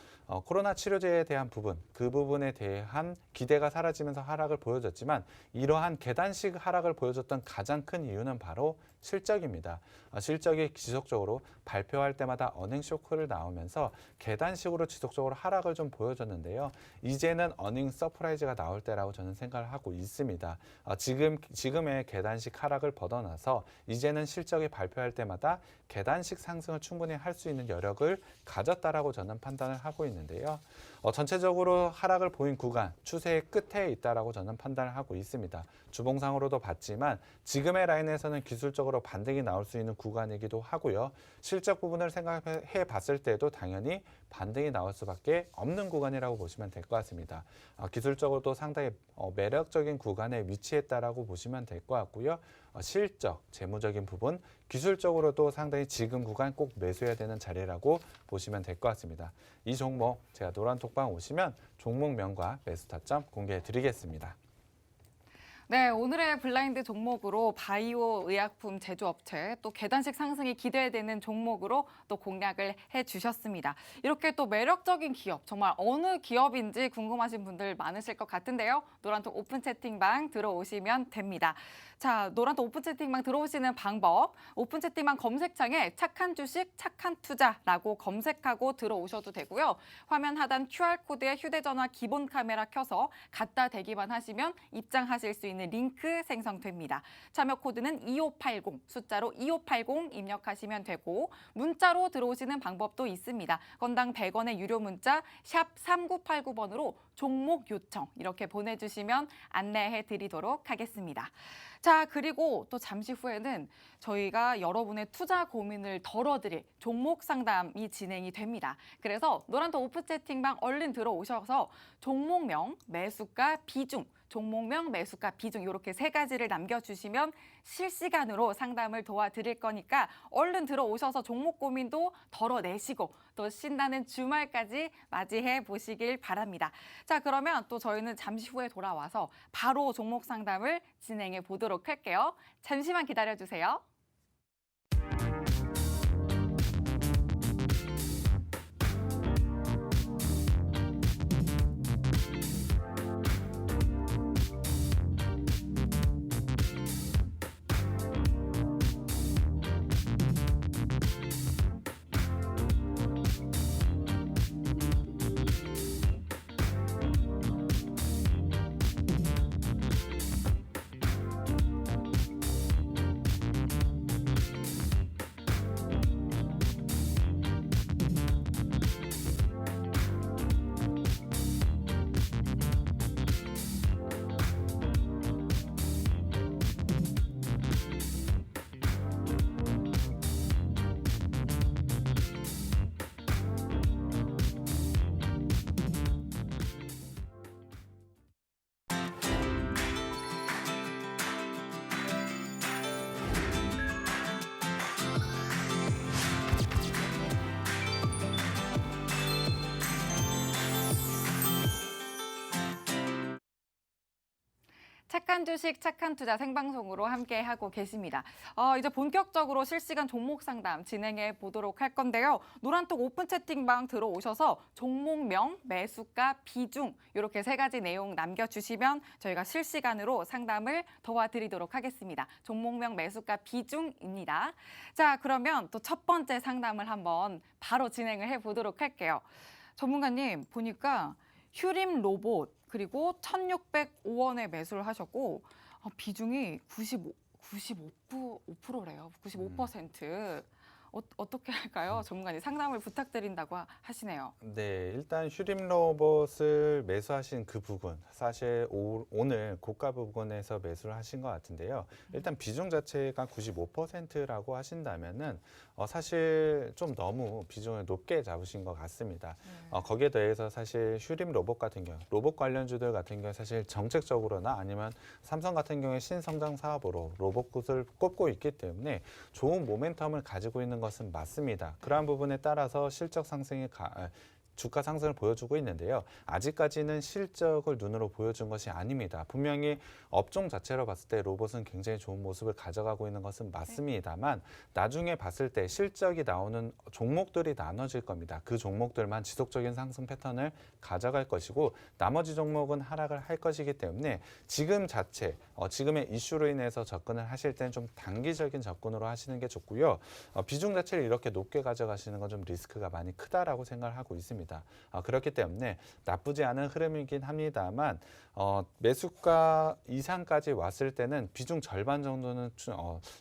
코로나 치료제에 대한 부분, 그 부분에 대한 기대가 사라지면서 하락을 보여줬지만 이러한 계단식 하락을 보여줬던 가장 큰 이유는 바로 실적입니다. 실적이 지속적으로 발표할 때마다 어닝 쇼크를 나오면서 계단식으로 지속적으로 하락을 좀 보여줬는데요. 이제는 어닝 서프라이즈가 나올 때라고 저는 생각을 하고 있습니다. 지금의 계단식 하락을 벗어나서 이제는 실적이 발표할 때마다 계단식 상승을 충분히 할 수 있는 여력을 가졌다라고 저는 판단을 하고 있는데요. 전체적으로 하락을 보인 구간, 추세의 끝에 있다라고 저는 판단을 하고 있습니다. 주봉상으로도 봤지만 지금의 라인에서는 기술적으로 반등이 나올 수 있는 구간이기도 하고요. 실적 부분을 생각해 봤을 때도 당연히 반등이 나올 수밖에 없는 구간이라고 보시면 될 것 같습니다. 기술적으로도 상당히 매력적인 구간에 위치했다라고 보시면 될 것 같고요. 실적, 재무적인 부분, 기술적으로도 상당히 지금 구간 꼭 매수해야 되는 자리라고 보시면 될 것 같습니다. 이 종목 제가 노란톡방 오시면 종목명과 매수 타점 공개해 드리겠습니다. 네, 오늘의 블라인드 종목으로 바이오 의약품 제조업체 또 계단식 상승이 기대되는 종목으로 또 공략을 해주셨습니다. 이렇게 또 매력적인 기업, 정말 어느 기업인지 궁금하신 분들 많으실 것 같은데요. 노란톡 오픈 채팅방 들어오시면 됩니다. 자, 노란톡 오픈 채팅방 들어오시는 방법, 오픈 채팅방 검색창에 착한 주식, 착한 투자라고 검색하고 들어오셔도 되고요. 화면 하단 QR코드에 휴대전화 기본 카메라 켜서 갖다 대기만 하시면 입장하실 수 있는 링크 생성됩니다. 참여 코드는 2580, 숫자로 2580 입력하시면 되고 문자로 들어오시는 방법도 있습니다. 건당 100원의 유료 문자 샵 3989번으로 종목 요청 이렇게 보내주시면 안내해 드리도록 하겠습니다. 자, 그리고 또 잠시 후에는 저희가 여러분의 투자 고민을 덜어드릴 종목 상담이 진행이 됩니다. 그래서 노란톡 오픈 채팅방 얼른 들어오셔서 종목명, 매수가, 비중, 종목명, 매수가, 비중 이렇게 세 가지를 남겨주시면 실시간으로 상담을 도와드릴 거니까 얼른 들어오셔서 종목 고민도 덜어내시고 또 신나는 주말까지 맞이해 보시길 바랍니다. 자, 그러면 또 저희는 잠시 후에 돌아와서 바로 종목 상담을 진행해 보도록 할게요. 잠시만 기다려주세요. 착한 주식, 착한 투자 생방송으로 함께하고 계십니다. 이제 본격적으로 실시간 종목 상담 진행해 보도록 할 건데요. 노란톡 오픈 채팅방 들어오셔서 종목명, 매수가, 비중 이렇게 세 가지 내용 남겨주시면 저희가 실시간으로 상담을 도와드리도록 하겠습니다. 종목명, 매수가, 비중입니다. 자, 그러면 또 첫 번째 상담을 한번 바로 진행을 해보도록 할게요. 전문가님 보니까 휴림 로봇 그리고 1,605원에 매수를 하셨고 비중이 95%래요. 95%. 어떻게 할까요? 전문가님 상담을 부탁드린다고 하시네요. 네, 일단 휴림 로봇을 매수하신 그 부분, 사실 오늘 고가 부분에서 매수를 하신 것 같은데요. 일단 비중 자체가 95%라고 하신다면은 사실 좀 너무 비중을 높게 잡으신 것 같습니다. 거기에 더해서 사실 휴림 로봇 같은 경우, 로봇 관련주들 같은 경우 사실 정책적으로나 아니면 삼성 같은 경우에 신성장 사업으로 로봇굿을 꼽고 있기 때문에 좋은 모멘텀을 가지고 있는 것은 맞습니다. 그러한 부분에 따라서 실적 상승이 주가 상승을 보여주고 있는데요. 아직까지는 실적을 눈으로 보여준 것이 아닙니다. 분명히 업종 자체로 봤을 때 로봇은 굉장히 좋은 모습을 가져가고 있는 것은 맞습니다만 나중에 봤을 때 실적이 나오는 종목들이 나눠질 겁니다. 그 종목들만 지속적인 상승 패턴을 가져갈 것이고 나머지 종목은 하락을 할 것이기 때문에 지금 자체, 지금의 이슈로 인해서 접근을 하실 때는 좀 단기적인 접근으로 하시는 게 좋고요. 비중 자체를 이렇게 높게 가져가시는 건 좀 리스크가 많이 크다라고 생각을 하고 있습니다. 그렇기 때문에 나쁘지 않은 흐름이긴 합니다만 매수가 이상까지 왔을 때는 비중 절반 정도는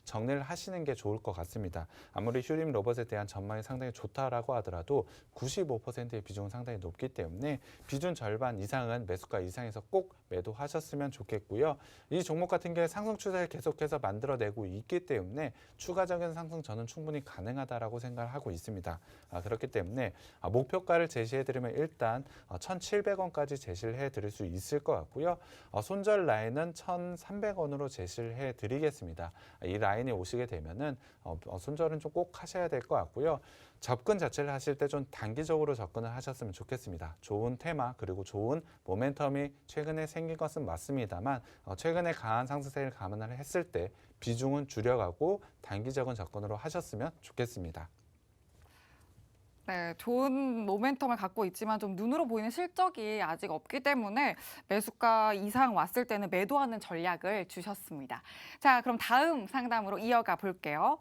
정리를 하시는 게 좋을 것 같습니다. 아무리 휴림 로봇에 대한 전망이 상당히 좋다라고 하더라도 95%의 비중은 상당히 높기 때문에 비중 절반 이상은 매수가 이상에서 꼭 매도하셨으면 좋겠고요. 이 종목 같은 경우에 상승 추세를 계속해서 만들어내고 있기 때문에 추가적인 상승 저는 충분히 가능하다라고 생각을 하고 있습니다. 그렇기 때문에 목표가를 제시해드리면 일단 1,700원까지 제시를 해드릴 수 있을 것 같고요. 손절 라인은 1,300원으로 제시를 해드리겠습니다. 이 라인에 오시게 되면은 손절은 좀 꼭 하셔야 될 것 같고요. 접근 자체를 하실 때 좀 단기적으로 접근을 하셨으면 좋겠습니다. 좋은 테마 그리고 좋은 모멘텀이 최근에 생긴 것은 맞습니다만 최근에 강한 상승세를 감안을 했을 때 비중은 줄여가고 단기적인 접근으로 하셨으면 좋겠습니다. 네, 좋은 모멘텀을 갖고 있지만 좀 눈으로 보이는 실적이 아직 없기 때문에 매수가 이상 왔을 때는 매도하는 전략을 주셨습니다. 자, 그럼 다음 상담으로 이어가 볼게요.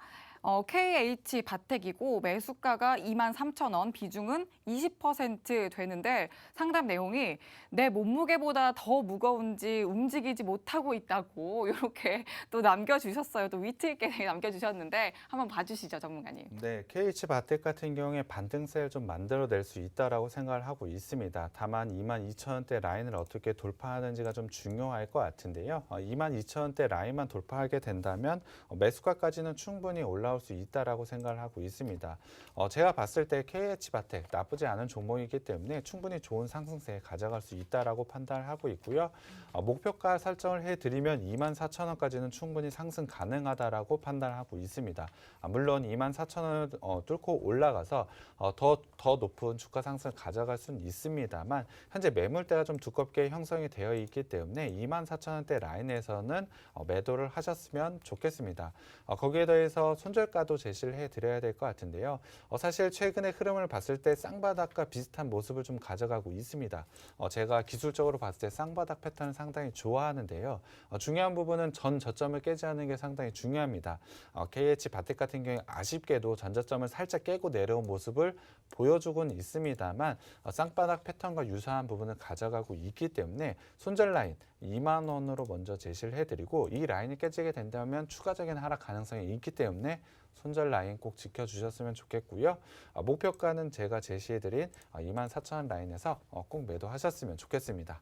KH 바텍이고 매수가가 23,000원, 비중은 20% 되는데 상담 내용이 내 몸무게보다 더 무거운지 움직이지 못하고 있다고 이렇게 또 남겨주셨어요. 또 위트 있게 남겨주셨는데 한번 봐주시죠, 전문가님. 네, KH 바텍 같은 경우에 반등세를 좀 만들어낼 수 있다라고 생각을 하고 있습니다. 다만 22,000원대 라인을 어떻게 돌파하는지가 좀 중요할 것 같은데요. 22,000원대 라인만 돌파하게 된다면 매수가까지는 충분히 올라올 수 있다라고 생각을 하고 있습니다. 제가 봤을 때 KH 바텍 나쁘지 않은 종목이기 때문에 충분히 좋은 상승세 가져갈 수 있다라고 판단을 하고 있고요. 목표가 설정을 해드리면 24,000원까지는 충분히 상승 가능하다라고 판단을 하고 있습니다. 물론 24,000원을 뚫고 올라가서 더 높은 주가 상승을 가져갈 수는 있습니다만 현재 매물대가 좀 두껍게 형성이 되어 있기 때문에 24,000원대 라인에서는 매도를 하셨으면 좋겠습니다. 거기에 더해서 손절가도 제시를 해드려야 될 것 같은데요. 사실 최근의 흐름을 봤을 때 쌍바닥과 비슷한 모습을 좀 가져가고 있습니다. 제가 기술적으로 봤을 때 쌍바닥 패턴을 상당히 좋아하는데요. 중요한 부분은 전 저점을 깨지 않는 게 상당히 중요합니다. KH 바텍 같은 경우에 아쉽게도 전 저점을 살짝 깨고 내려온 모습을 보여주고는 있습니다만 쌍바닥 패턴과 유사한 부분을 가져가고 있기 때문에 손절 라인 2만 원으로 먼저 제시를 해드리고 이 라인이 깨지게 된다면 추가적인 하락 가능성이 있기 때문에 손절 라인 꼭 지켜주셨으면 좋겠고요. 목표가는 제가 제시해드린 24,000원 라인에서 꼭 매도하셨으면 좋겠습니다.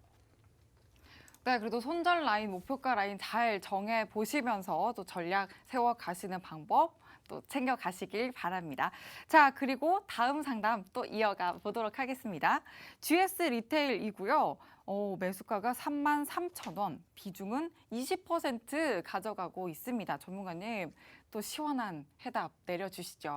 네, 그래도 손절 라인, 목표가 라인 잘 정해 보시면서 또 전략 세워 가시는 방법 또 챙겨 가시길 바랍니다. 자, 그리고 다음 상담 또 이어가 보도록 하겠습니다. GS 리테일이고요. 매수가가 33,000원, 비중은 20% 가져가고 있습니다. 전문가님, 또 시원한 해답 내려주시죠.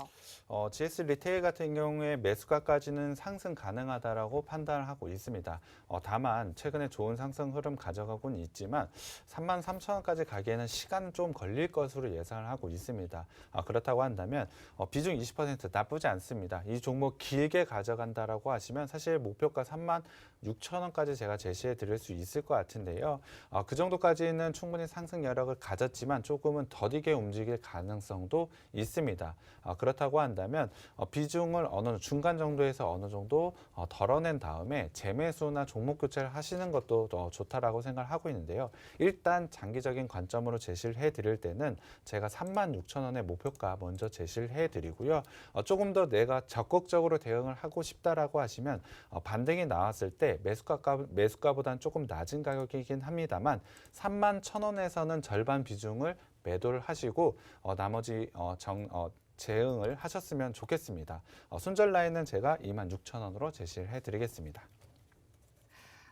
GS 리테일 같은 경우에 매수가까지는 상승 가능하다라고 판단을 하고 있습니다. 다만 최근에 좋은 상승 흐름 가져가고는 있지만 33,000원까지 가기에는 시간 좀 걸릴 것으로 예상을 하고 있습니다. 그렇다고 한다면 비중 20% 나쁘지 않습니다. 이 종목 길게 가져간다라고 하시면 사실 목표가 36,000원까지 제가 제시해 드릴 수 있을 것 같은데요. 그 정도까지는 충분히 상승 여력을 가졌지만 조금은 더디게 움직일 가능성도 있습니다. 그렇다고 한다면 비중을 중간 정도에서 어느 정도 덜어낸 다음에 재매수나 종목 교체를 하시는 것도 좋다라고 생각을 하고 있는데요. 일단 장기적인 관점으로 제시를 해드릴 때는 제가 36,000원의 목표가 먼저 제시를 해드리고요. 조금 더 내가 적극적으로 대응을 하고 싶다라고 하시면 반등이 나왔을 때 매수가보다는 조금 낮은 가격이긴 합니다만 31,000원에서는 절반 비중을 매도를 하시고 나머지 재응을 하셨으면 좋겠습니다. 손절 라인은 제가 26,000원으로 제시를 해드리겠습니다.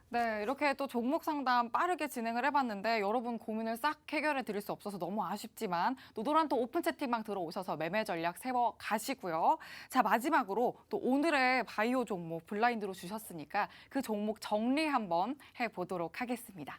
네, 이렇게 또 종목 상담 빠르게 진행을 해봤는데 여러분 고민을 싹 해결해 드릴 수 없어서 너무 아쉽지만 노도란톡 오픈 채팅방 들어오셔서 매매 전략 세워 가시고요. 자, 마지막으로 또 오늘의 바이오 종목 블라인드로 주셨으니까 그 종목 정리 한번 해보도록 하겠습니다.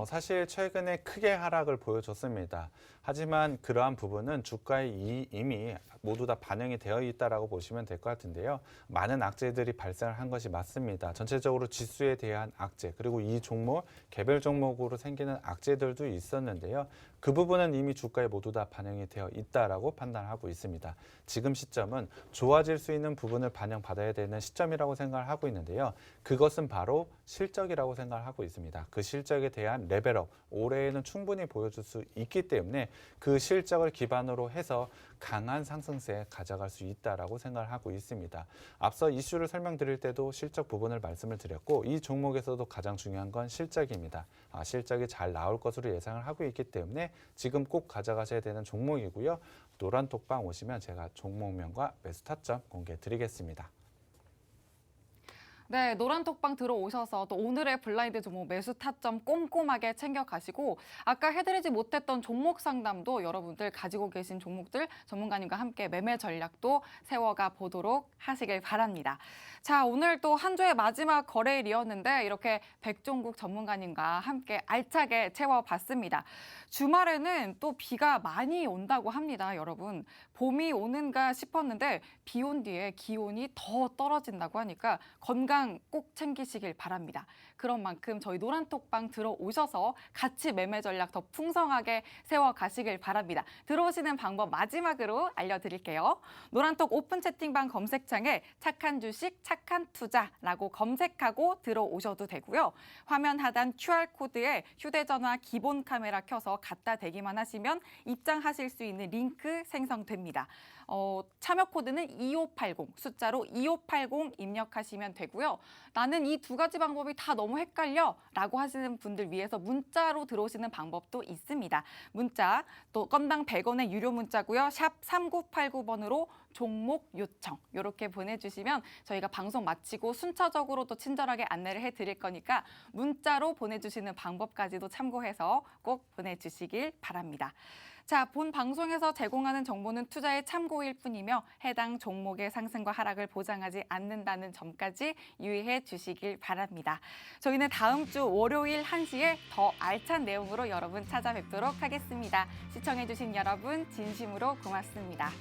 사실 최근에 크게 하락을 보여줬습니다. 하지만 그러한 부분은 주가에 이미 모두 다 반영이 되어 있다라고 보시면 될 것 같은데요. 많은 악재들이 발생을 한 것이 맞습니다. 전체적으로 지수에 대한 악재, 그리고 이 종목, 개별 종목으로 생기는 악재들도 있었는데요. 그 부분은 이미 주가에 모두 다 반영이 되어 있다라고 판단하고 있습니다. 지금 시점은 좋아질 수 있는 부분을 반영받아야 되는 시점이라고 생각을 하고 있는데요. 그것은 바로 실적이라고 생각을 하고 있습니다. 그 실적에 대한 레벨업, 올해에는 충분히 보여줄 수 있기 때문에 그 실적을 기반으로 해서 강한 상승세 가져갈 수 있다라고 생각을 하고 있습니다. 앞서 이슈를 설명드릴 때도 실적 부분을 말씀을 드렸고 이 종목에서도 가장 중요한 건 실적입니다. 실적이 잘 나올 것으로 예상을 하고 있기 때문에 지금 꼭 가져가셔야 되는 종목이고요. 노란톡방 오시면 제가 종목명과 매수 타점 공개해 드리겠습니다. 네, 노란톡방 들어오셔서 또 오늘의 블라인드 종목 매수 타점 꼼꼼하게 챙겨가시고 아까 해드리지 못했던 종목 상담도 여러분들 가지고 계신 종목들 전문가님과 함께 매매 전략도 세워가 보도록 하시길 바랍니다. 자, 오늘 또 한 주의 마지막 거래일이었는데 이렇게 백종국 전문가님과 함께 알차게 채워봤습니다. 주말에는 또 비가 많이 온다고 합니다, 여러분. 봄이 오는가 싶었는데 비 온 뒤에 기온이 더 떨어진다고 하니까 건강 꼭 챙기시길 바랍니다. 그런 만큼 저희 노란톡방 들어오셔서 같이 매매 전략 더 풍성하게 세워가시길 바랍니다. 들어오시는 방법 마지막으로 알려드릴게요. 노란톡 오픈 채팅방 검색창에 착한 주식, 착한 투자라고 검색하고 들어오셔도 되고요. 화면 하단 QR코드에 휴대전화 기본 카메라 켜서 갖다 대기만 하시면 입장하실 수 있는 링크 생성됩니다. 참여 코드는 2580, 숫자로 2580 입력하시면 되고요. 나는 이 두 가지 방법이 다 너무 헷갈려 라고 하시는 분들 위해서 문자로 들어오시는 방법도 있습니다. 문자, 또 건당 100원의 유료 문자고요. 샵 3989번으로 종목 요청 이렇게 보내주시면 저희가 방송 마치고 순차적으로 또 친절하게 안내를 해드릴 거니까 문자로 보내주시는 방법까지도 참고해서 꼭 보내주시길 바랍니다. 자, 본 방송에서 제공하는 정보는 투자의 참고일 뿐이며 해당 종목의 상승과 하락을 보장하지 않는다는 점까지 유의해 주시길 바랍니다. 저희는 다음 주 월요일 1시에 더 알찬 내용으로 여러분 찾아뵙도록 하겠습니다. 시청해 주신 여러분 진심으로 고맙습니다.